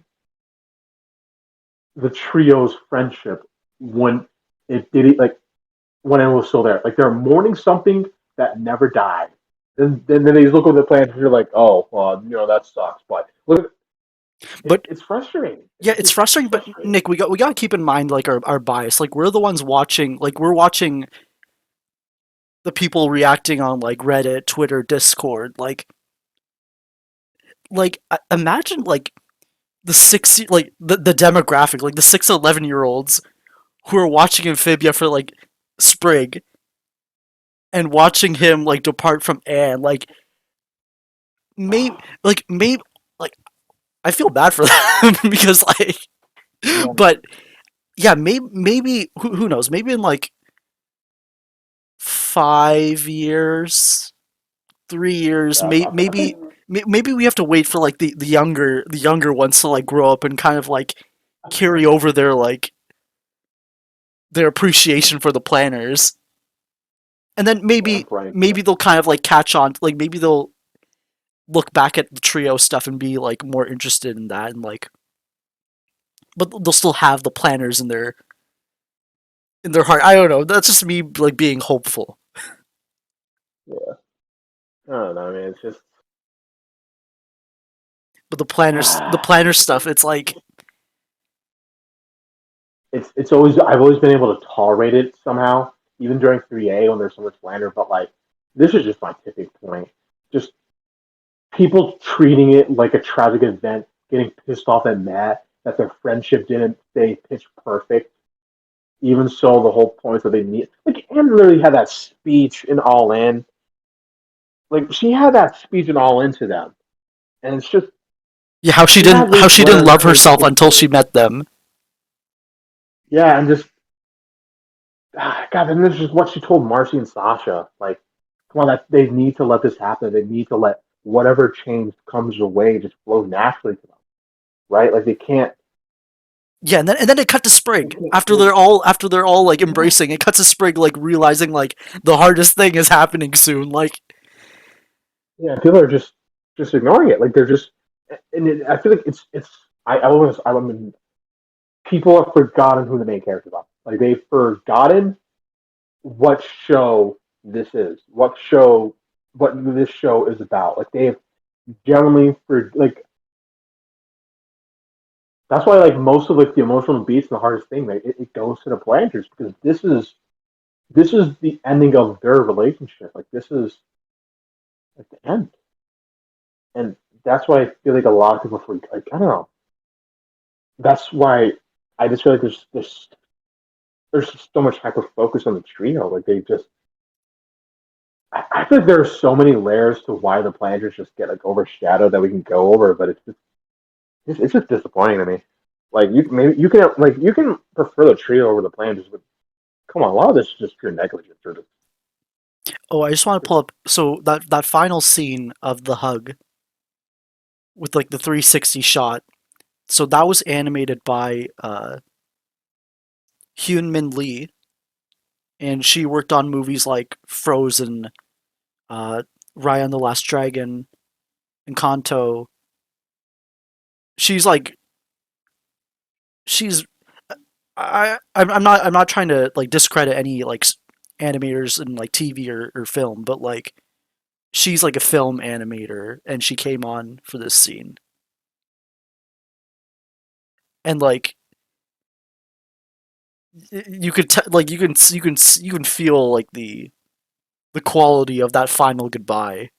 the trio's friendship when it did it like when it was still there. Like they're mourning something that never died. then they look at the plans and you're like, oh, well, that sucks. But look, But it's frustrating. yeah, it's It's frustrating. But frustrating. Nick, we got to keep in mind like our bias. Like we're the ones watching. Like we're watching the people reacting on like Reddit, Twitter, Discord. Imagine like the demographic, like the 6 to 11 year olds who are watching Amphibia for like Sprig and watching him like depart from Anne. Maybe like I feel bad for them because Yeah, but yeah, maybe who knows? Maybe in like 5 years, 3 years, yeah. I think maybe we have to wait for like the younger ones to like grow up and kind of like carry over their appreciation for the planners, and then maybe right. maybe they'll kind of like catch on, like maybe they'll look back at the trio stuff and be like more interested in that, and like but they'll still have the planners in their heart. I don't know. That's just me like being hopeful. Yeah, I don't know. I mean, it's just But the planner stuff, it's like it's always I've always been able to tolerate it somehow, even during 3A when there's so much slander. But like, this is just my tipping point. Just people treating it like a tragic event, getting pissed off and mad that their friendship didn't stay pitch perfect. Even so, the whole point that they need, like, Anne literally had that speech in All In. Like, she had that speech in All In to them, and it's just yeah, how she she had didn't how this she didn't letter love to herself until she met them. yeah, and just God, and this is what she told Marcy and Sasha. Like, come on, that they need to let this happen. They need to let whatever change comes your way just flow naturally to them, right? Like they can't. Yeah, and then it cut to They Sprig can't after they're all like yeah, embracing. It cuts to Sprig like realizing like the hardest thing is happening soon. Like yeah. People are just ignoring it. Like they're just, and I feel like it's. I mean, people have forgotten who the main characters are. Like they've forgotten what show this is, what this show is about. Like they have generally for like that's why like most of like the emotional beats and the hardest thing like it goes to the planters because this is the ending of their relationship. Like this is like the end, and that's why I feel like a lot of people forget. Like I don't know. That's why I just feel like there's just so much hyper focus on the trio. Like they just I feel like there are so many layers to why the planters just get like overshadowed that we can go over, but it's just disappointing to me. Like you can prefer the trio over the planters, but come on, a lot of this is just pure negligence or just oh, I just want to pull up so that final scene of the hug with like the 360 shot. So that was animated by Hyun Min Lee, and she worked on movies like Frozen, uh, Raya and the Last Dragon, and Kanto. She's like she's I'm not trying to like discredit any like animators in like TV or film, but like she's like a film animator and she came on for this scene. And like you could like you can feel like the quality of that final goodbye.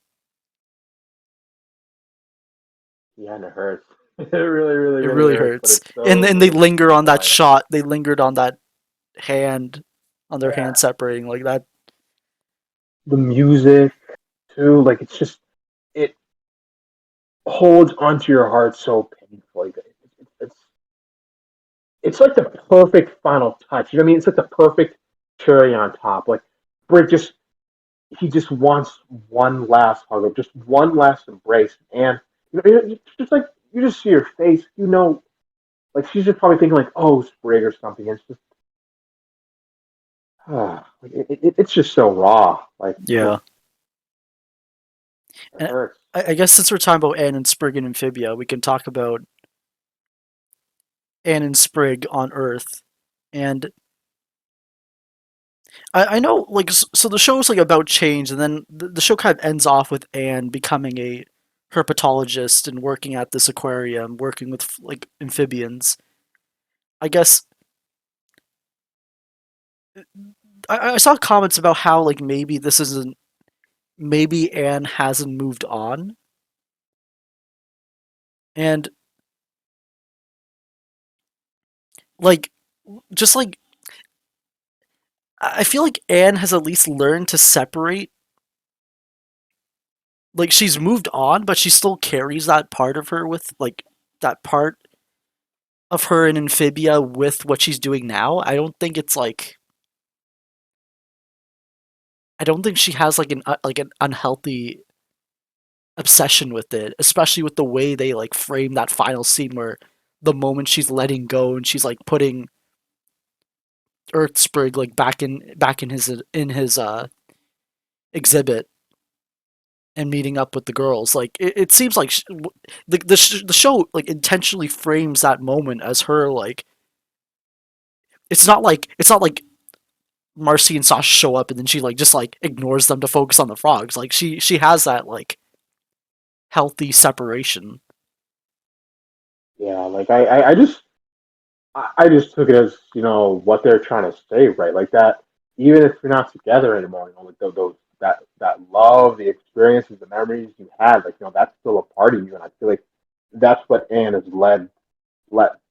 yeah, and it hurts. It really, really, It really really hurts, but hurts. it's And so then they good. linger on that Why? shot. They lingered on that hand, on their Yeah, hand separating like that. the music too, like it's just it holds onto your heart so painfully. It's it's like the perfect final touch. You know what I mean? It's like the perfect cherry on top. Like Britt just he just wants one last hug, just one last embrace, and it's just like you just see her face. You know, like she's just probably thinking like, "Oh, Sprig" or something. It's just, like, it's just so raw. Like, Yeah. it And hurts. I guess since we're talking about Anne and Sprig and Amphibia, we can talk about Anne and Sprig on Earth. And I know, like, so the show's like about change, and then the show kind of ends off with Anne becoming a herpetologist and working at this aquarium, working with like amphibians. I guess I saw comments about how like maybe this isn't, maybe Anne hasn't moved on, and like just like I feel like Anne has at least learned to separate. Like she's moved on, but she still carries that part of her with like that part of her in Amphibia with what she's doing now. I don't think it's like I don't think she has like an unhealthy obsession with it, especially with the way they like frame that final scene where the moment she's letting go and she's like putting Earthsprig like back in his exhibit and meeting up with the girls. Like it seems like the show like intentionally frames that moment as her like it's not like Marcy and Sasha show up and then she like just like ignores them to focus on the frogs. Like she has that like healthy separation. Yeah, like I just took it as what they're trying to say, right? Like that, even if you're not together anymore, like those that love, the experiences, the memories you had, like that's still a part of you, and I feel like that's what Anne has let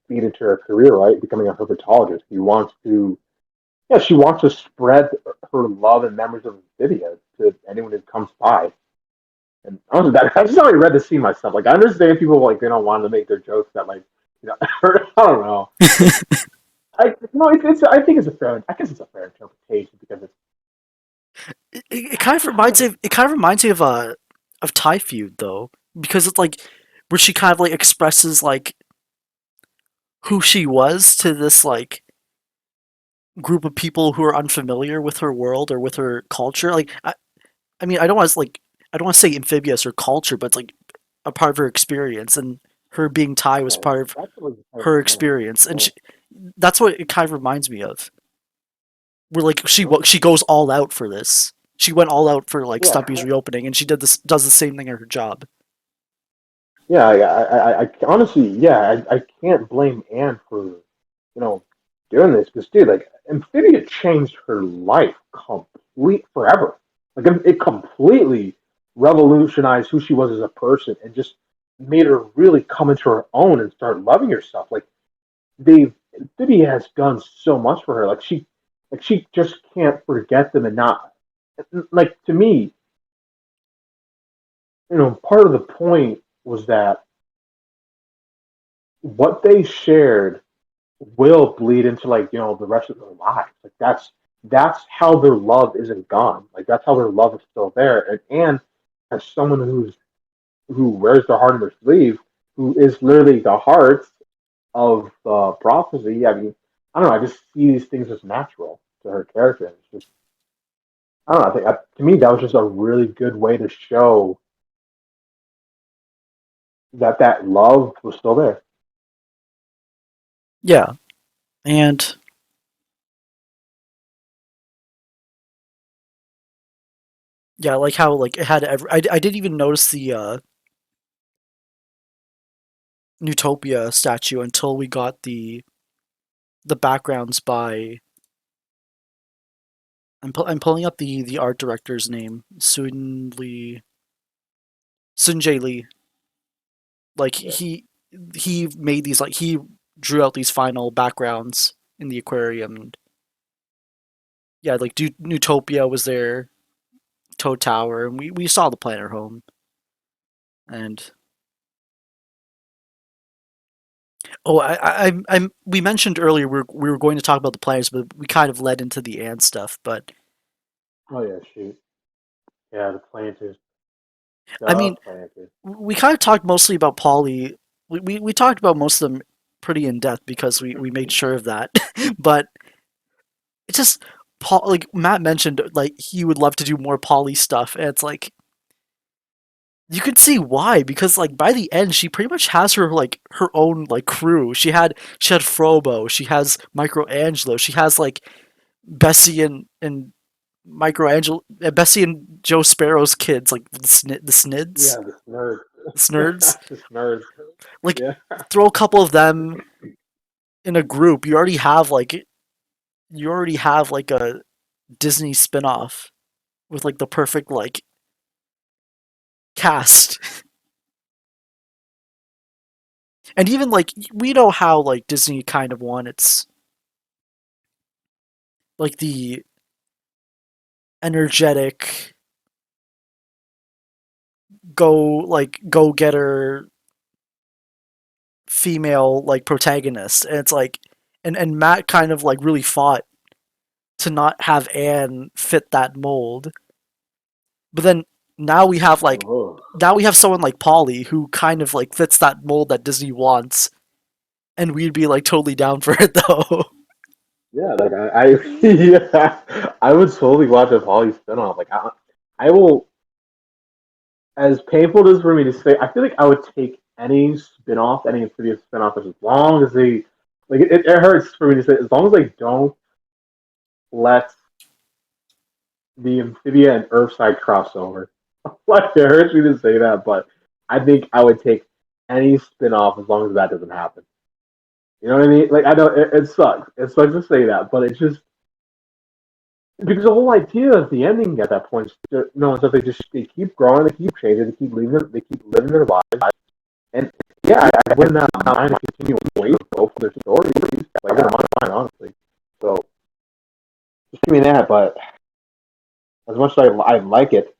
feed into her career, right? Becoming a herpetologist. She wants to spread her love and memories of Amphibia to anyone who comes by. And honestly, I just already read the scene myself. Like I understand people like they don't want to make their jokes that like I don't know. I no, it's I think it's a fair. I guess it's a fair interpretation because it's. It kind of reminds me. It kind of reminds me of Thai Feud though, because it's like where she kind of like expresses like who she was to this like group of people who are unfamiliar with her world or with her culture. Like I mean, I don't want to say amphibious or culture, but it's like a part of her experience, and her being Thai was Yeah, part of that's what was her meant. experience, and Yeah, that's what it kind of reminds me of. Where like she okay. goes all out for this. She went all out for like Yeah, Stumpy's reopening, and she does the same thing at her job. yeah. I honestly, yeah, I can't blame Anne for doing this because, dude, like Amphibia changed her life forever. Like it completely revolutionized who she was as a person and just made her really come into her own and start loving herself. Like they've Amphibia has done so much for her. Like she just can't forget them and not like to me, part of the point was that what they shared will bleed into like the rest of their lives. Like that's how their love isn't gone. Like that's how their love is still there. And as someone who wears their heart on their sleeve, who is literally the heart of prophecy. I mean, I don't know. I just see these things as natural to her character. It's just I don't know. To me that was just a really good way to show that love was still there. Yeah, and yeah, like how like it had I didn't even notice the Newtopia statue until we got the backgrounds by. I'm pulling up the art director's name, Sunjae Lee. Like Yeah, he made these like he drew out these final backgrounds in the aquarium. And yeah, like Newtopia was there, Toad Tower, and we saw the planet home. And oh, we mentioned earlier we were going to talk about the planets, but we kind of led into the ant stuff. But oh yeah, shoot, yeah, the planters, I the mean, planters. we kind of talked mostly about Polly. We talked about most of them pretty in depth because we made sure of that. But it's just Paul, like Matt mentioned, like he would love to do more Polly stuff, and it's like you could see why because like by the end she pretty much has her like her own like crew. She had Frobo, she has Microangelo, she has like Bessie and Michelangelo, Bessie and Joe Sparrow's kids, like the Snids, Yeah, this nerd. the Snurds. This nerd. Like, Yeah. throw a couple of them in a group. You already have like a Disney spinoff with like the perfect like cast. And even like we know how like Disney kind of won its like the energetic go getter female like protagonist, and it's like and Matt kind of like really fought to not have Anne fit that mold, but then now we have like Oh. now we have someone like Polly who kind of like fits that mold that Disney wants, and we'd be like totally down for it though. Yeah, like yeah, I would totally watch a Polly spinoff. Like I will, as painful it is for me to say, I feel like I would take any spinoff, any Amphibia spinoff, as long as they, like, it hurts for me to say, as long as they don't let the Amphibia and Earthside crossover. Like, it hurts me to say that, but I think I would take any spinoff as long as that doesn't happen. You know what I mean? Like, I know it sucks. It sucks to say that, but it's just because the whole idea of the ending at that point, is, no, is that they keep growing, they keep changing, they keep living their lives, and yeah, I wouldn't have mind to continue waiting for their stories. Like, I don't mind, honestly. So just give me that. But as much as I like it,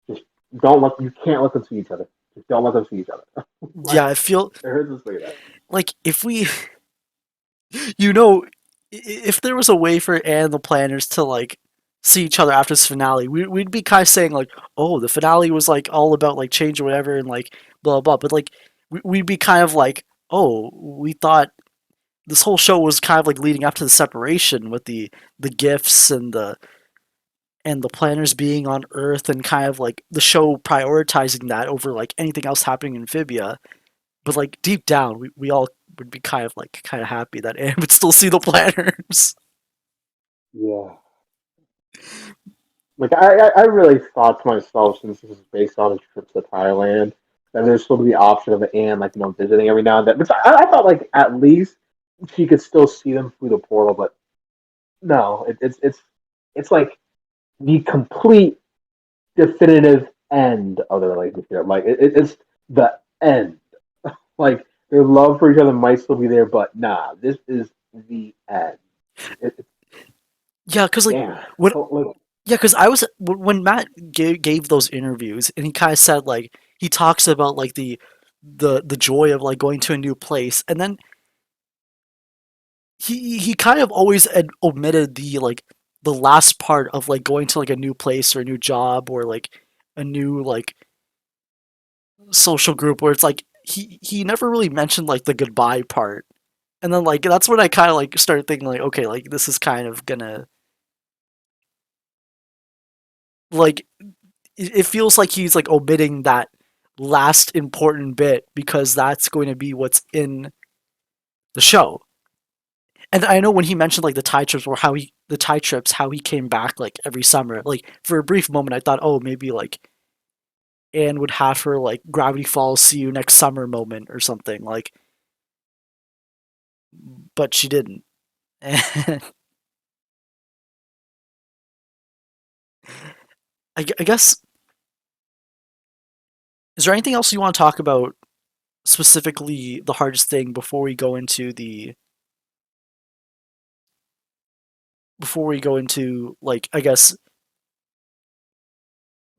just don't let you can't let them see each other. Just don't let them see each other. Yeah, Like, I feel it hurts to say that. like if we, you know, if there was a way for Anne and the planners to like see each other after this finale, we'd be kind of saying like, oh, the finale was like all about like change or whatever and like blah blah. But like we'd be kind of like, oh, we thought this whole show was kind of like leading up to the separation with the gifts and the planners being on Earth and kind of like the show prioritizing that over like anything else happening in Amphibia. But like deep down, we all would be kind of happy that Anne would still see the planners. Yeah. Like I really thought to myself, since this is based on a trip to Thailand, that there's still the option of Anne, like, visiting every now and then. Which I thought, like, at least she could still see them through the portal, but no, it's like the complete definitive end of the relationship. Like, it's the end. Like, their love for each other might still be there, but nah, this is the end. It's Yeah, because like damn. when So, like, yeah, because I was when Matt gave those interviews and he kind of said like he talks about like the joy of like going to a new place, and then he kind of always omitted the like the last part of like going to like a new place or a new job or like a new like social group where it's like he never really mentioned like the goodbye part. And then like that's when I kind of like started thinking like okay, like this is kind of gonna like it feels like he's like omitting that last important bit because that's going to be what's in the show. And I know when he mentioned like the Thai trips or how he the Thai trips how he came back like every summer, like for a brief moment I thought, oh, maybe like Anne would have her like Gravity Falls see you next summer moment or something like, but she didn't. And I guess, is there anything else you want to talk about specifically the hardest thing before we go into like I guess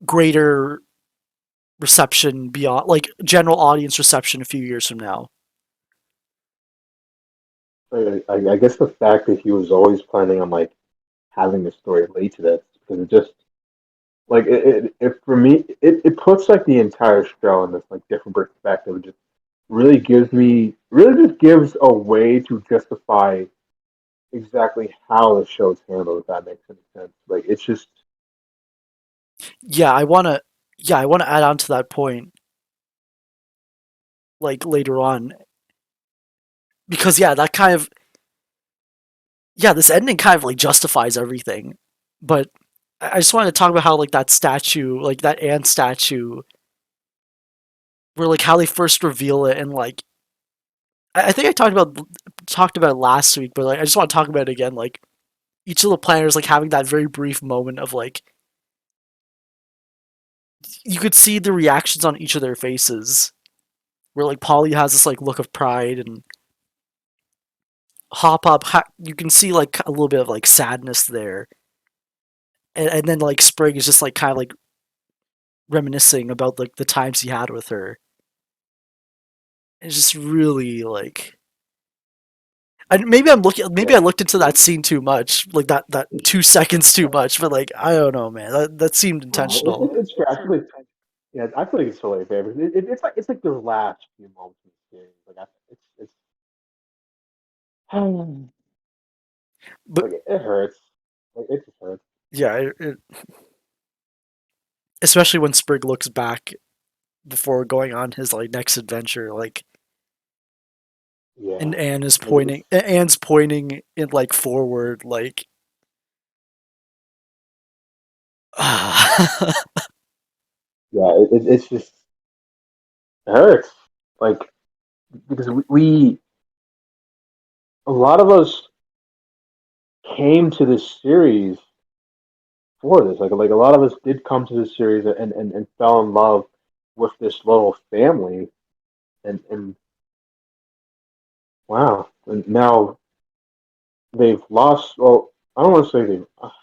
greater reception beyond like general audience reception a few years from now? I guess the fact that he was always planning on, like, having the story lead to this, because it just, like, it for me it puts, like, the entire show in this, like, different perspective. It just really just gives a way to justify exactly how the show's handled, if that makes any sense. Like, it's just, Yeah, I want to add on to that point like later on because yeah, that kind of yeah, this ending kind of like justifies everything. But I just wanted to talk about how like that statue, like that Anne statue, where like how they first reveal it, and like I think I talked about it last week, but like I just want to talk about it again. Like each of the planners like having that very brief moment of like you could see the reactions on each of their faces. Where like Polly has this like look of pride, and Hop Up, you can see like a little bit of like sadness there, and then like Sprig is just like kind of like reminiscing about like the times he had with her. It's just really like maybe I'm looking. Maybe I Yeah. looked into that scene too much, like that 2 seconds too much. But like I don't know, man. That seemed intentional. It's fair. I feel like, yeah, I feel like it's totally favorite. It's like the last few moments in the series. Like it's But like it hurts. Like it just hurts. yeah, especially when Sprig looks back before going on his like next adventure, like and Yeah. Anne is Like it's pointing. Anne's pointing in like forward, like. yeah. It's just it hurts. Like because we a lot of us came to this series for this. Like a lot of us did come to this series and fell in love with this little family and wow. And now they've lost. Well, I don't want to say they.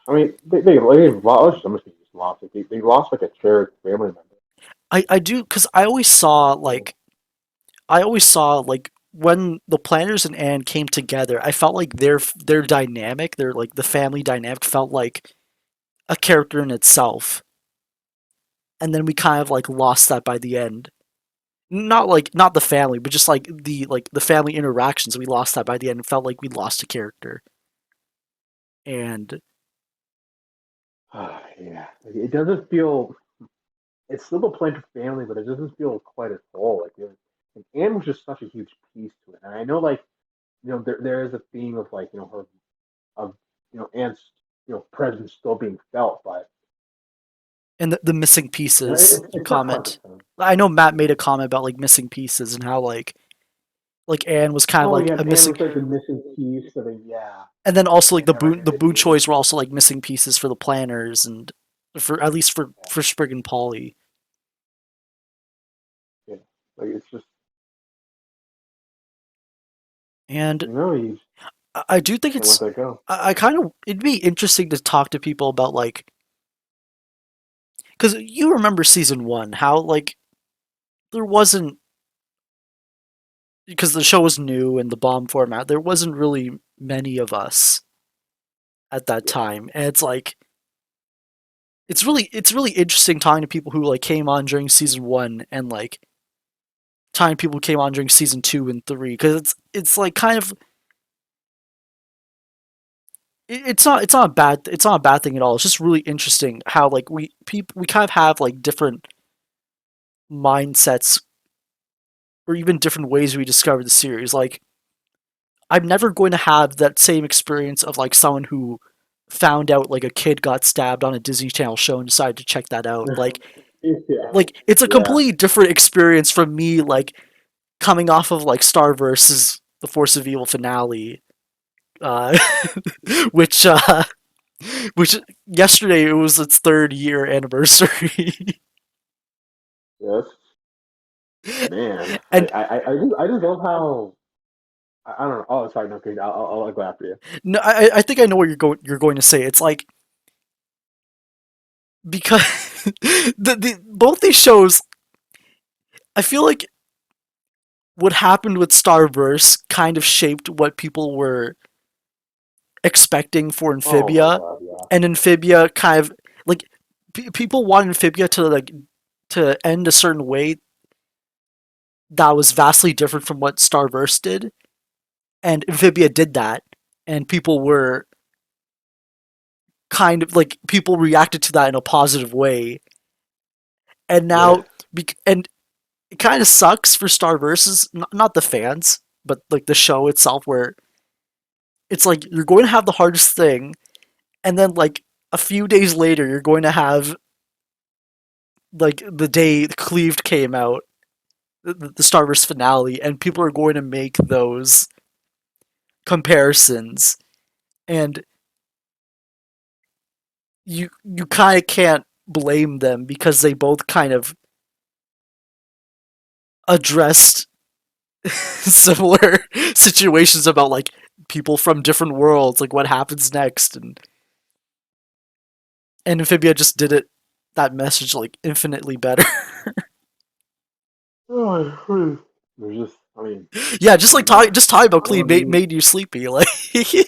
I mean, they've lost. I'm just lost. Like, they lost like a cherished family member. I do because I always saw like when the planners and Anne came together, I felt like their dynamic, their like the family dynamic felt like a character in itself. And then we kind of like lost that by the end. Not the family, but just like the family interactions. We lost that by the end. It felt like we lost a character. And Yeah, like, it doesn't feel. It's still a planted family, but it doesn't feel quite as whole. And Anne was just such a huge piece to it. And I know, like there is a theme of like her of Anne's presence still being felt, but the missing pieces it's not quite the comment. same. I know Matt made Yeah. a comment about like missing pieces and how like Anne was kind of Oh like yeah, a Anne missing. was like the missing piece. So yeah, And then also like yeah, right. the Boon Choys were also like missing pieces for the planners, and for at least for Sprig and Polly. Yeah, like it's just And you I do think can't let it's that go. I kind of it'd be interesting to talk to people about like because you remember season one how like there wasn't because the show was new and the bomb format there wasn't really many of us at that Yeah. time, and it's like it's really interesting talking to people who like came on during season one and like talking to people who came on during season two and three because it's like kind of it's not a bad thing at all. It's just really interesting how like we kind of have like different mindsets or even different ways we discover the series. Like I'm never going to have that same experience of like someone who found out like a kid got stabbed on a Disney Channel show and decided to check that out. Yeah. Like it's a Yeah. completely different experience from me like coming off of like Star versus the Force of Evil finale, uh, which which yesterday it was its third year anniversary. Yes. Man, And I just love how I don't know. Oh, sorry, no, okay, I'll go after you. no, I think I know what you're going to say. It's like because the both these shows, I feel like what happened with Starverse kind of shaped what people were expecting for Oh my Amphibia, god, yeah. and Amphibia kind of like people want Amphibia to like to end a certain way that was vastly different from what Starverse did, and Amphibia did that, and people were kind of like people reacted to that in a positive way, and Yeah. now and it kind of sucks for Starverses, not the fans, but like the show itself, where it's like you're going to have the hardest thing, and then like a few days later, you're going to have like the day Cleaved came out, the Starverse finale, and people are going to make those comparisons, and you kind of can't blame them because they both kind of addressed similar situations about like people from different worlds, like what happens next, and Amphibia just did it that message like infinitely better. Oh, there's just, I mean, Yeah, just like man, just talking about I Clean don't know. made you sleepy. Like, It's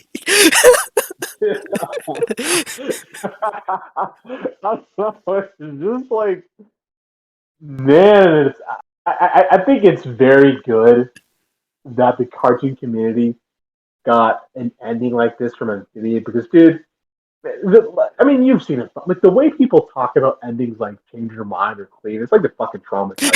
just like, man, I think it's very good that the cartoon community got an ending like this from Amphibia because, dude, I mean, you've seen it. Like the way people talk about endings, like change your mind or clean, it's like the fucking traumatized.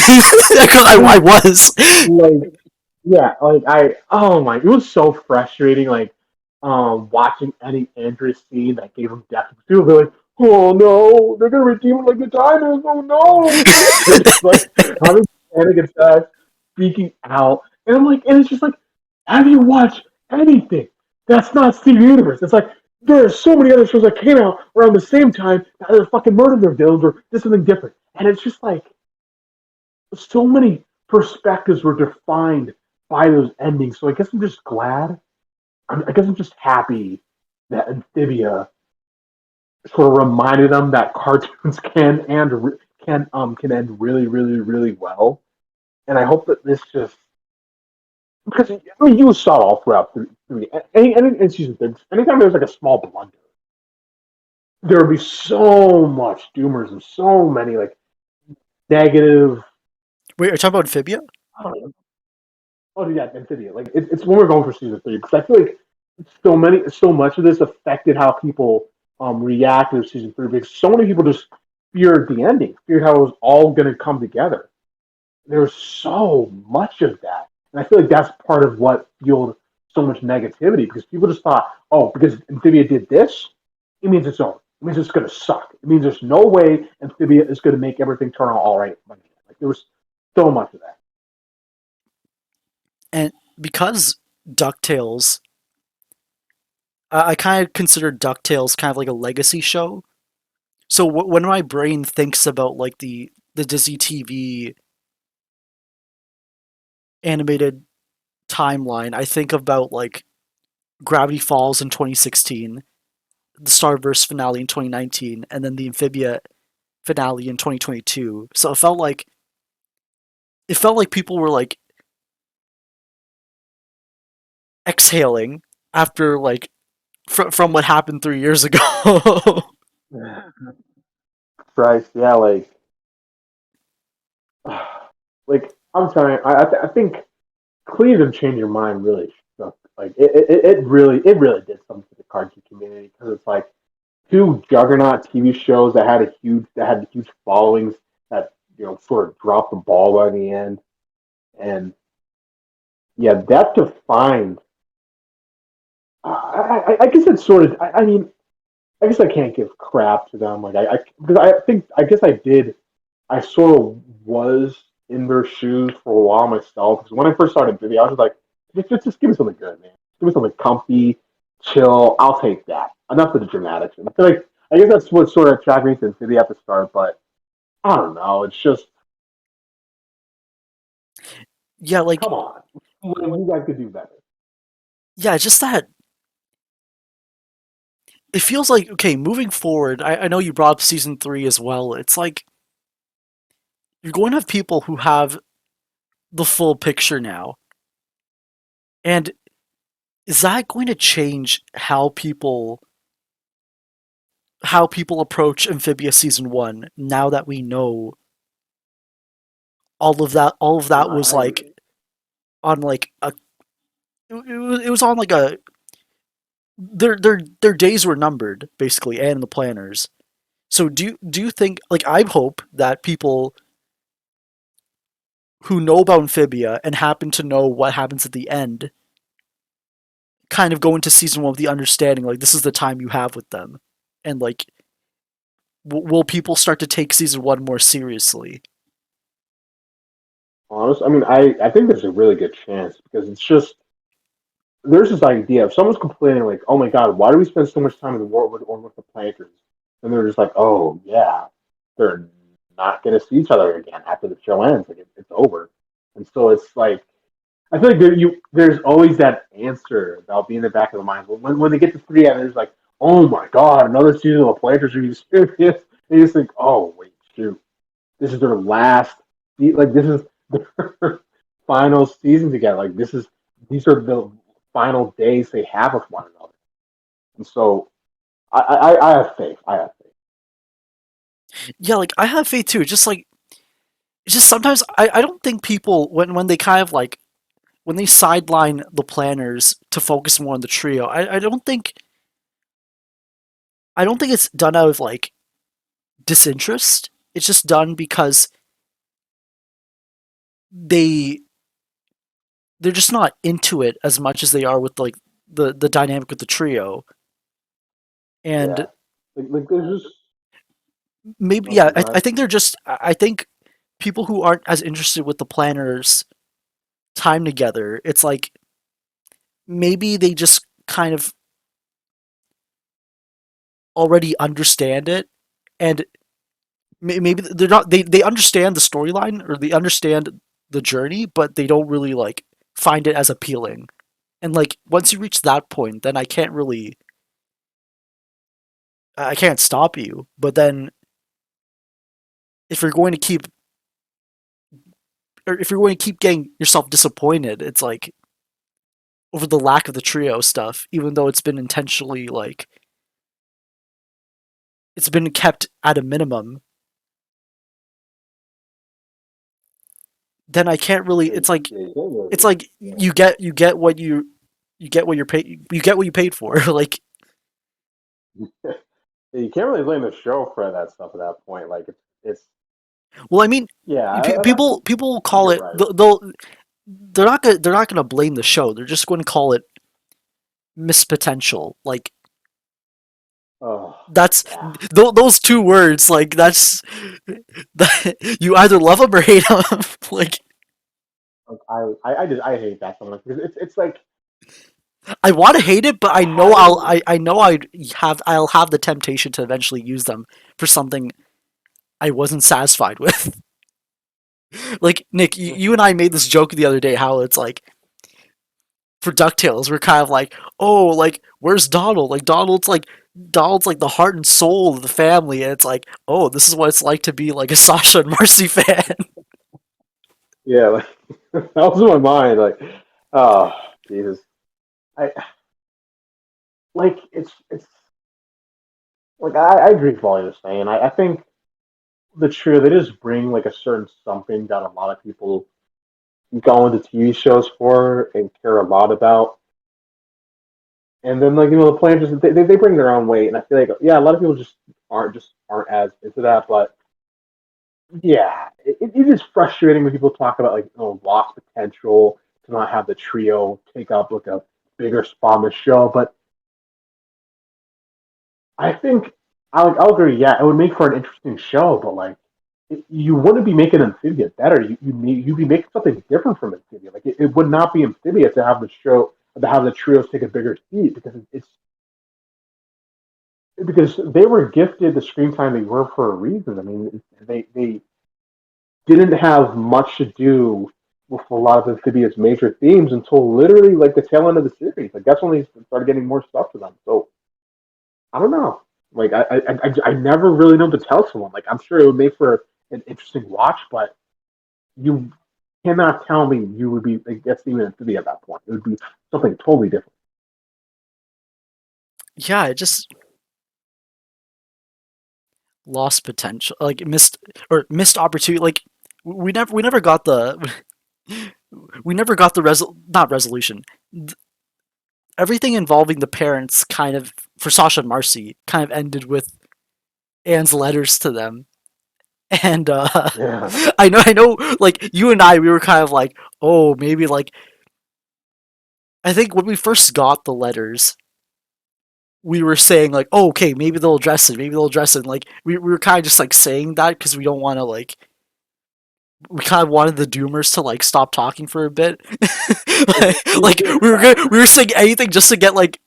because I was. Like, yeah, like oh my, it was so frustrating. Like, watching any Andrias scene that gave him death. People be like, oh no, they're gonna redeem it like the diners. Oh no, they're just like having panic attacks, speaking out, and I'm like, and it's just like, have you watched anything that's not Steve Universe? It's like there are so many other shows that came out around the same time that either fucking murdered their villains or did something different, and it's just like so many perspectives were defined by those endings. So I guess I'm just glad. I guess I'm just happy that Amphibia sort of reminded them that cartoons can end really, really, really well. And I hope that this just because I mean you saw it all throughout any season 3. Anytime there's like a small blunder, there would be so much doomers and so many like negative. Wait, are you talking about Amphibia? I don't know. Oh yeah, Amphibia. Like it's when we're going for season 3 because I feel like so much of this affected how people reacted to season 3 because so many people just feared the ending, feared how it was all going to come together. There's so much of that, and I feel like that's part of what fueled so much negativity because people just thought, oh, because Amphibia did this, it means it's over. It means it's going to suck. It means there's no way Amphibia is going to make everything turn out all right. Like there was so much of that. And because DuckTales, I kind of consider DuckTales kind of like a legacy show. So when my brain thinks about like the Disney TV animated timeline, I think about like Gravity Falls in 2016, the Starverse finale in 2019, and then the Amphibia finale in 2022. So it felt like people were like exhaling after like from what happened 3 years ago. Christ, yeah, like I'm telling you, I think Cleveland changed your mind really stuck. Like it really did something to the cartoon community because it's like two juggernaut TV shows that had huge followings that sort of dropped the ball by the end, and yeah, that defined. I guess it's sort of. I mean, I guess I can't give crap to them. Like because I guess I did. I sort of was in their shoes for a while myself. Because when I first started video, I was like, just give me something good, man. Give me something comfy, chill. I'll take that. Enough of the dramatics. And I feel like I guess that's what sort of attracted me to Infinity at the start. But I don't know. It's just Yeah, like come on, you guys could do better. yeah, just that it feels like okay, moving forward, I know you brought up season 3 as well. It's like you're going to have people who have the full picture now. And is that going to change how people approach Amphibia season 1 now that we know all of that was I like on like a it was on like a their days were numbered basically and the planners. So do you think like I hope that people who know about Amphibia and happen to know what happens at the end kind of go into season 1 with the understanding like this is the time you have with them, and like will people start to take season 1 more seriously? Honest, I mean, I think there's a really good chance because it's just there's this idea if someone's complaining like, oh my god, why do we spend so much time in the war with the planters? And they're just like, oh yeah, they're not going to see each other again after the show ends. Like it's over. And so it's like I feel like there's always that answer that'll be in the back of the mind. When they get to 3 and there's like, oh my god, another season of the planters are you serious? And you just think, oh wait, shoot, this is their last. Like this is their final season together. Like these are the final days they have with one another. And so I have faith. I have faith. Yeah, like I have faith too. Just like it's just sometimes I don't think people when they kind of like when they sideline the planners to focus more on the trio, I don't think it's done out of like disinterest. It's just done because they they're just not into it as much as they are with like the dynamic with the trio. And Yeah. Like there's just maybe yeah, okay, go I ahead. think they're just I think people who aren't as interested with the planners time together, it's like maybe they just kind of already understand it, and maybe they're not they understand the storyline or they understand the journey, but they don't really like find it as appealing. And like once you reach that point, then I can't stop you. But then if you're going to keep or if you're going to keep getting yourself disappointed, it's like over the lack of the trio stuff, even though it's been intentionally like it's been kept at a minimum, then I can't really. Yeah, yeah, It's like yeah. you get what you get what you're paid you get what you paid for. Like You can't really blame the show for that stuff at that point. Like it's well, I mean, yeah, people will I think call you're it right. they're not gonna blame the show. They're just going to call it missed potential. Like Oh that's yeah. those two words. Like that's that, you either love them or hate them. Like Like, I hate that so much because it's like I want to hate it, but having I know I'll have the temptation to eventually use them for something I wasn't satisfied with. Like Nick, you and I made this joke the other day how it's like for DuckTales, we're kind of like, oh, like where's Donald? Like Donald's like the heart and soul of the family, and it's like, oh, this is what it's like to be like a Sasha and Marcy fan. yeah, like that was in my mind. Like oh Jesus, I like it's like I agree with all you're saying. I think the trio they just bring like a certain something that a lot of people go into TV shows for and care a lot about. And then like the players just they bring their own weight, and I feel like yeah, a lot of people just aren't as into that. But yeah, it is frustrating when people talk about like lost potential to not have the trio take up like a bigger spot in the show. But I think I'll agree. Yeah, it would make for an interesting show, but like you wouldn't be making Amphibia better. You'd be making something different from Amphibia. Like it would not be Amphibia to have the show to have the trios take a bigger seat because it's because they were gifted the screen time they were for a reason. I mean, they didn't have much to do with a lot of Amphibia's major themes until literally like the tail end of the series. Like that's when they started getting more stuff to them. So I don't know. Like I never really know to tell someone. Like I'm sure it would make for an interesting watch, but you cannot tell me you would be like that's even Amphibia at that point. It would be something totally different. Yeah, it just lost potential, like missed opportunity. Like we never got the we never got the not resolution. Everything involving the parents kind of for Sasha and Marcy kind of ended with Anne's letters to them. And Yeah. I know like you and I we were kind of like, oh, maybe like I think when we first got the letters, we were saying like, oh, okay, maybe they'll address it, maybe they'll address it. And, like we were kind of just like saying that because we don't want to like we kind of wanted the Doomers to like stop talking for a bit. Like we were saying anything just to get like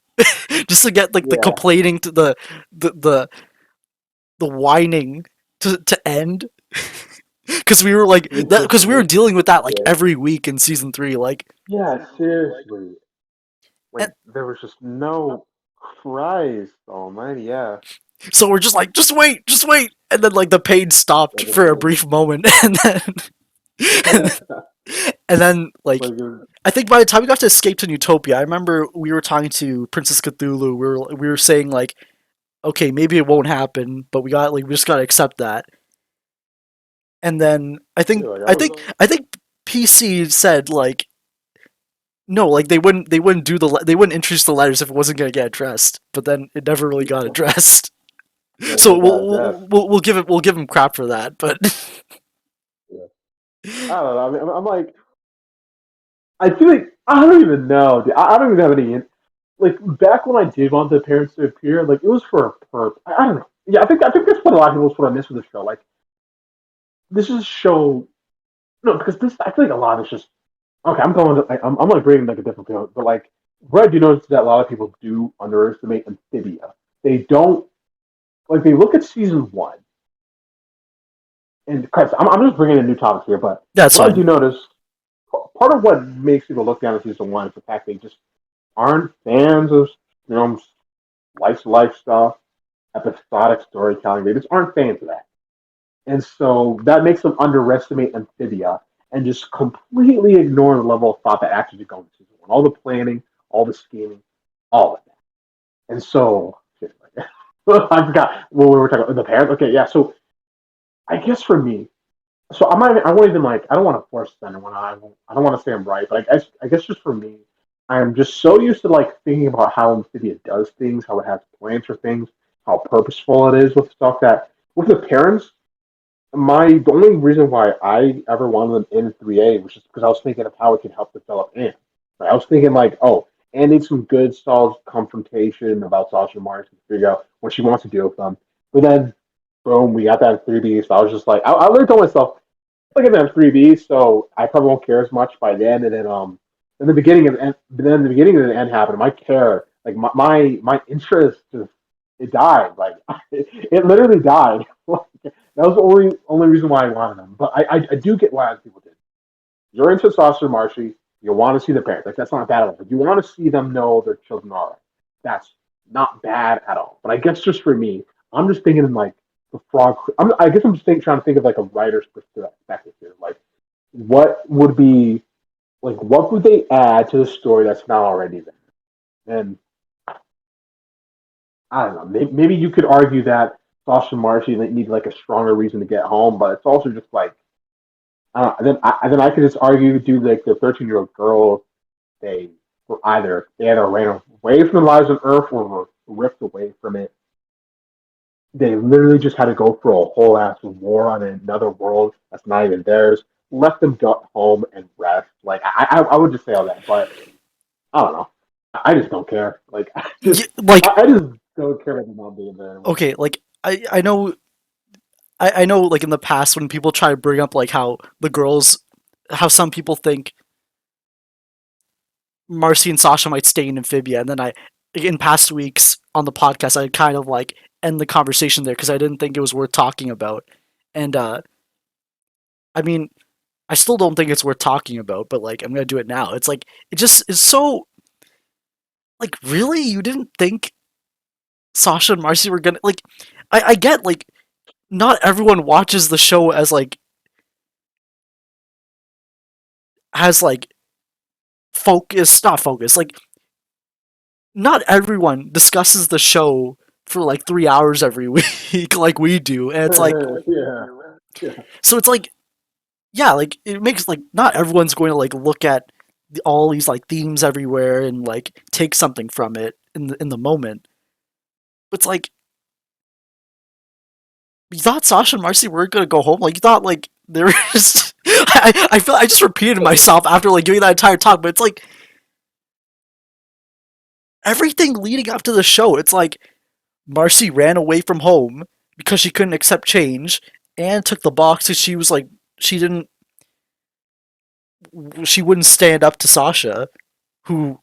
just to get like the Yeah, complaining to the the, the whining to end. Because we were like that because we were dealing with that like yeah, every week in season 3 like yeah. Seriously, like and there was just no Christ Almighty. Yeah, so we're just like just wait and then like the pain stopped like for a brief moment and then like like it was, I think by the time we got to Escape to Utopia, I remember we were talking to Princess Cthulhu. We were saying like, okay, maybe it won't happen, but we just gotta accept that. And then yeah, like I was. I think PC said like no, like they wouldn't they wouldn't introduce the letters if it wasn't gonna get addressed. But then it never really got addressed. Yeah, So never got addressed. we'll give him crap for that. But Yeah. I don't know. I mean, I'm like, I feel like I don't even know. Dude. I don't even have any. Like back when I did want the parents to appear, like it was for a perp. I don't know. Yeah, I think that's what a lot of people what I miss with the show. Like this is a show. No, because this I feel like a lot of it's just okay. I'm going. To, I'm like bringing like a different field, but like what I do notice is that a lot of people do underestimate Amphibia. They don't like they look at season one, and Chris, I'm just bringing in new topics here, but that's what I do fine. notice, part of what makes people look down at season one is the fact they just aren't fans of slice of life stuff, episodic storytelling. They just aren't fans of that. And so that makes them underestimate Amphibia and just completely ignore the level of thought that actually goes into season one. All the planning, all the scheming, all of that. And so, I forgot what we were talking about. The parents? Okay, yeah. So I guess for me, so I won't even like, I don't want to force anyone. I don't want to say I'm right, but I guess just for me, I'm just so used to like thinking about how Amphibia does things, how it has plans for things, how purposeful it is with stuff that with the parents, the only reason why I ever wanted them in 3A was just because I was thinking of how it could help develop Anne. Like, I was thinking like, oh, Anne needs some good, solid confrontation about Sasha Marks to figure out what she wants to do with them. But then, boom, we got that in 3B. So I was just like, I literally told myself, look at that in 3B, so I probably won't care as much by then. And then, in the beginning of the end, then the beginning of the end happened. My care, like my interest, just it died. Like it literally died. That was the only reason why I wanted them. But I do get why other people did. You're into Saucer Marshy. You want to see the parents. Like that's not bad at all. But you want to see them know their children are alright. That's not bad at all. But I guess just for me, I'm just thinking in like the frog. I guess I'm just trying to think of like a writer's perspective here. Like what would be like what would they add to the story that's not already there? And I don't know. Maybe you could argue that Sasha Marshy need like a stronger reason to get home, but it's also just like then I could just argue, do like the 13-year-old girl, they they either ran away from the lives on Earth or were ripped away from it. They literally just had to go for a whole ass war on another world that's not even theirs. Let them go home and rest. Like I would just say all that, but I don't know. I just don't care. Like Yeah, like I just don't care about the mom being there anymore. okay, like I know I know like in the past when people try to bring up like how the girls how some people think Marcy and Sasha might stay in Amphibia, and then in past weeks on the podcast I kind of like end the conversation there because I didn't think it was worth talking about. And I mean I still don't think it's worth talking about, but like I'm gonna do it now. It's like it just is so like really you didn't think Sasha and Marcy were gonna like I get like not everyone watches the show as like has like focus not focus like not everyone discusses the show for like 3 hours every week like we do and it's like Yeah, yeah. so it's like yeah like it makes like not everyone's going to like look at all these like themes everywhere and like take something from it in the moment. It's like you thought Sasha and Marcy were gonna go home like you thought like there was I feel I just repeated myself after like doing that entire talk but it's like everything leading up to the show, it's like Marcy ran away from home because she couldn't accept change and took the box because she was like she didn't she wouldn't stand up to Sasha, who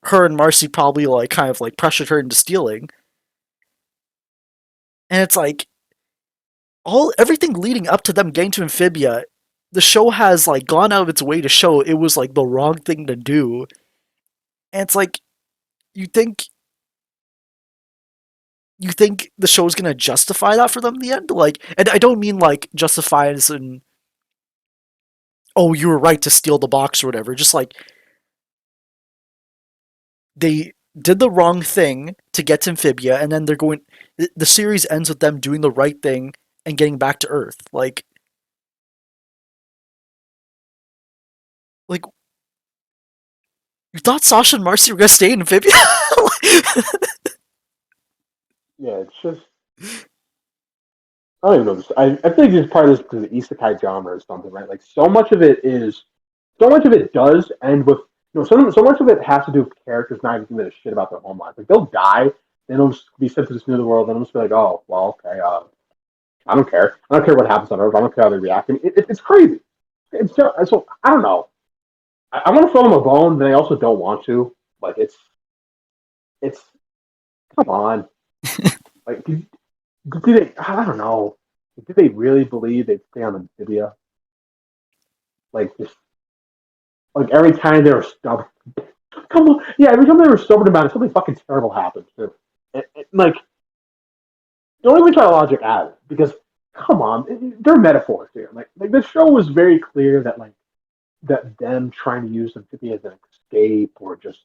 her and Marcy probably like kind of like pressured her into stealing. And it's like all everything leading up to them getting to Amphibia, the show has like gone out of its way to show it was like the wrong thing to do. And it's like you think you think the show's gonna justify that for them in the end? Like, and I don't mean like justify as in, oh, you were right to steal the box or whatever. Just like they did the wrong thing to get to Amphibia, and then they're going. The series ends with them doing the right thing and getting back to Earth. Like you thought Sasha and Marcy were gonna stay in Amphibia? Yeah, it's just I don't even know this. I think it's part of this because of the isekai genre or something, right? Like so much of it does end with so much of it has to do with characters not even giving a shit about their home life. Like they'll die, then they'll just be sent to this new world, and they'll just be like, oh well, okay, I don't care. I don't care what happens on Earth. I don't care how they react. I mean, it's crazy. It's just, so I don't know. I want to throw them a bone, but I also don't want to. Like it's come on. Like do they? I don't know. Do they really believe they'd stay on Amphibia? Like just like every time they were stubborn. Come on, yeah. Every time they were stubborn about it, something fucking terrible happened. Too. Like don't even try to logic out it because come on, they're metaphors here. Like the show was very clear that like that them trying to use Amphibia as an escape or just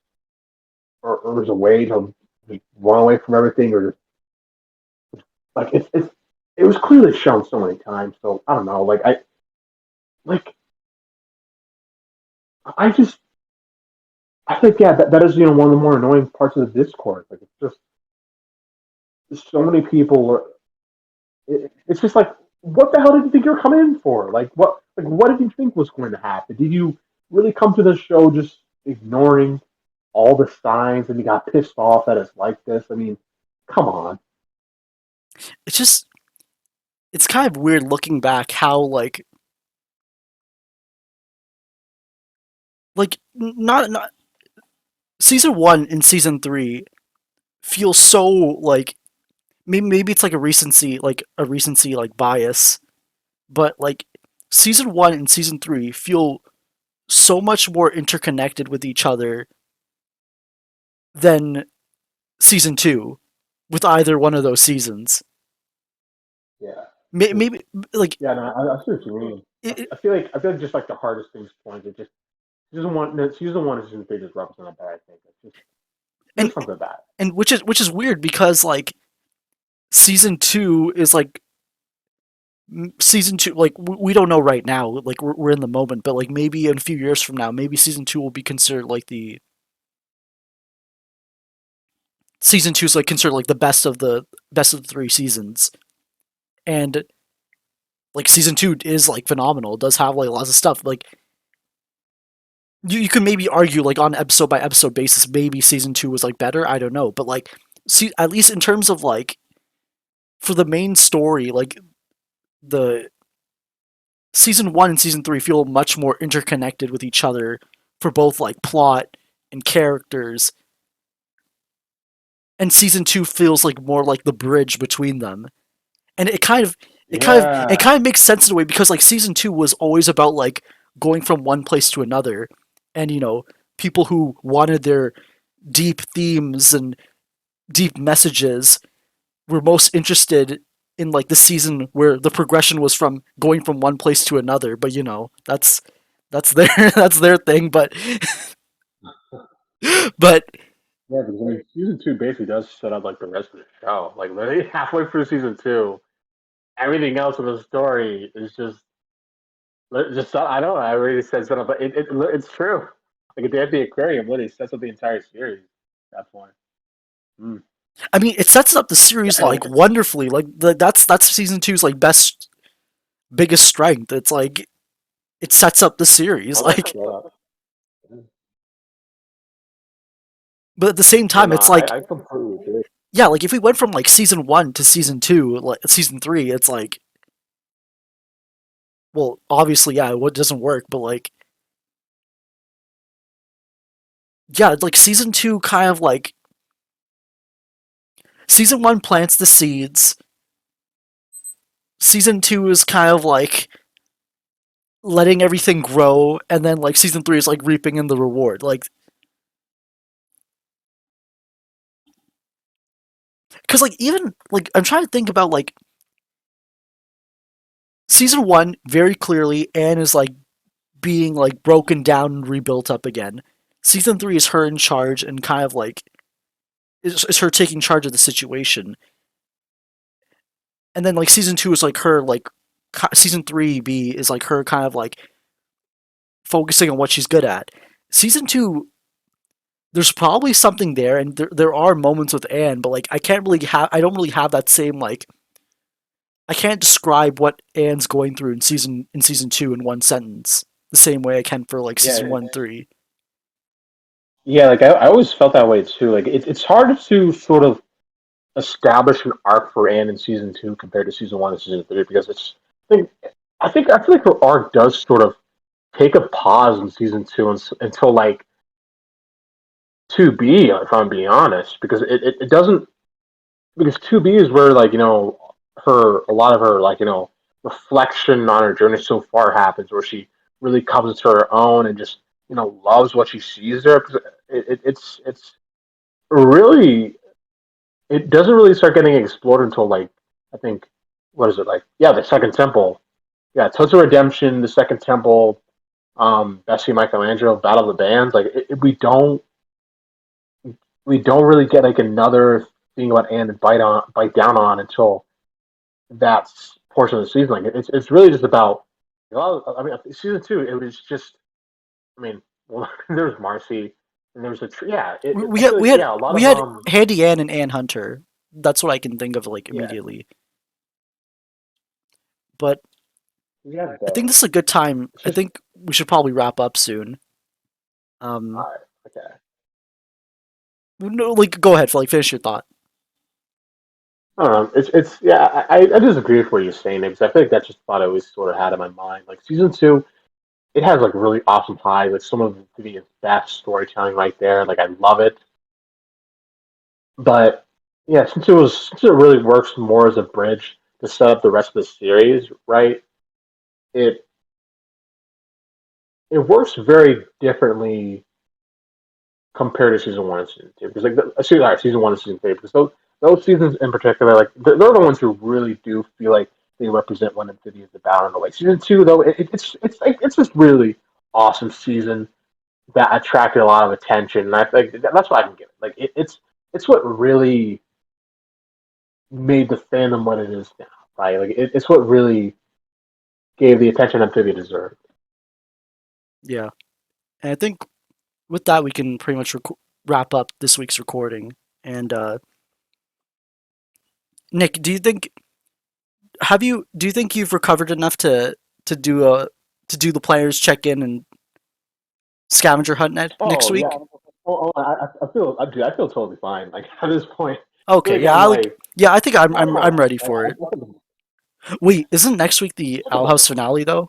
or as a way to run away from everything or like it was clearly shown so many times. So I don't know. Like I just I think yeah that is one of the more annoying parts of the Discord. Like it's just so many people. It's just like what the hell did you think you were coming in for? What did you think was going to happen? Did you really come to the show just ignoring all the signs and you got pissed off that it's like this? I mean, come on. it's just it's kind of weird looking back how not season one and season three feel so like maybe it's like a recency like bias, but like season one and season three feel so much more interconnected with each other than season two with either one of those seasons. Yeah. Maybe like Yeah, no, I see what you mean. it, I feel like just like the hardest things point it just season one is just the biggest representative that I think. It's and just something bad. and which is weird because like season two is like season two like we don't know right now like we're in the moment, but like maybe in a few years from now maybe season two will be considered like the season two is like considered like the best of the three seasons. And like season two is like phenomenal. It does have like lots of stuff. Like you could maybe argue like on episode by episode basis, maybe season two was like better. I don't know, but like see at least in terms of like for the main story, like the season one and season three feel much more interconnected with each other for both like plot and characters. And season two feels like more like the bridge between them. And it Yeah. kind of makes sense in a way because like season two was always about like going from one place to another, and people who wanted their deep themes and deep messages were most interested in like the season where the progression was from going from one place to another. But that's their that's their thing. But Yeah, because I mean, season two basically does set up like the rest of the show. Like literally halfway through season two, everything else in the story is just I don't know. I already said set up, but it's true. Like at the end of the aquarium, literally sets up the entire series at that point. Mm. I mean, it sets up the Yeah, series and like wonderfully. Like that's season two's like best biggest strength. It's like it sets up the series all that like stuff. But at the same Yeah, time, no, it's like, I completely agree. yeah, like if we went from like season 1 to season 2, like season 3, it's like, well, obviously, yeah, it doesn't work, but like, yeah, like season 2 kind of like, season 1 plants the seeds, season 2 is kind of like letting everything grow, and then like season 3 is like reaping in the reward. Like, because like even like I'm trying to think about like season 1 very clearly Anne is like being like broken down and rebuilt up again. Season 3 is her in charge and kind of like is her taking charge of the situation. And then like season 2 is like her like season 3B is like her kind of like focusing on what she's good at. Season 2, there's probably something there, and there are moments with Anne, but like I don't really have that same like, I can't describe what Anne's going through in season 2 in one sentence the same way I can for like season Yeah, 1 3. yeah. Like I always felt that way too. Like it's hard to sort of establish an arc for Anne in season two compared to season one and season three because I think I feel like her arc does sort of take a pause in season two until like 2B, if I'm being honest, because it doesn't, because 2B is where like her a lot of her like reflection on her journey so far happens, where she really comes to her own and just loves what she sees there. It's really, it doesn't really start getting explored until like, I think, what is it, like, yeah, the Second Temple, yeah, Total Redemption, the Second Temple, Bessie Michelangelo, Battle of the Bands. Like we don't really get like another thing about Anne to bite down on until that portion of the season. Like it's really just about a lot of, I mean, season two. It was just, I mean, well, there was Marcy and there was yeah. We I had feel we like, had yeah, a lot we of had Handy Ann and Ann Hunter. That's what I can think of like yeah, immediately. But yeah. I think this is a good time. It's I just think we should probably wrap up soon. all Um, right, okay. no, like go ahead, like finish your thought. I don't know. It's yeah. I disagree with what you're saying because I feel like that's just thought I always sort of had in my mind. Like season two, it has like really awesome highs. Like some of the best storytelling right there. Like I love it. But yeah, since it really works more as a bridge to set up the rest of the series, right? It it works very differently compared to season one and season two. Because like season one and season three, because those seasons in particular, like they're the ones who really do feel like they represent what Amphibia is about in a way. Season two, though, it's like it's just really awesome season that attracted a lot of attention, and I think that's what I can give it. Like it's what really made the fandom what it is now, right? Like it's what really gave the attention Amphibia deserved. Yeah, and I think with that we can pretty much wrap up this week's recording. And Nick, do you think you've recovered enough to do a to do the players check in and scavenger hunt next Oh yeah. week? I feel totally fine. Like at this point, I feel Okay, like yeah, I'm like yeah, I think I don't I'm know. ready for it. Wait, isn't next week the Owl House finale though?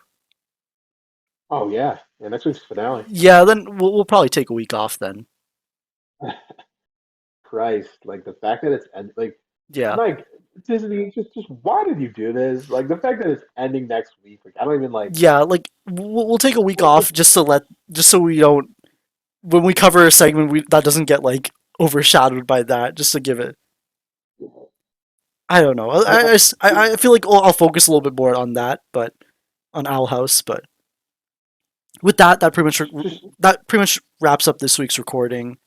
Oh yeah, yeah. Next week's finale. Yeah, then we'll probably take a week off then. Christ, like the fact that it's Yeah. like Disney, just why did you do this? Like the fact that it's ending next week. Like I don't even like. Yeah, like we'll take a week What, off just so we don't, when we cover a segment, we that doesn't get like overshadowed by that, just to give it. I don't know. I, I, I feel like I'll focus a little bit more on that, but on Owl House. But with that, just that pretty much wraps up this week's recording.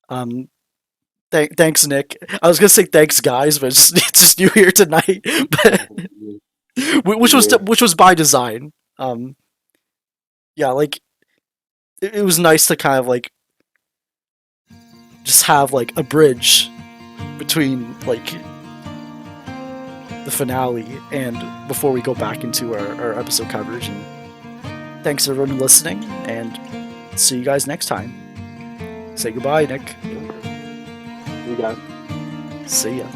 Um, thanks, Nick. I was gonna say thanks, guys, but it's just you here tonight, but weird. which was by design. Um, yeah, like it was nice to kind of like just have like a bridge between like the finale and before we go back into our episode coverage. And thanks everyone listening, and see you guys next time. Say goodbye, Nick. you guys. See ya.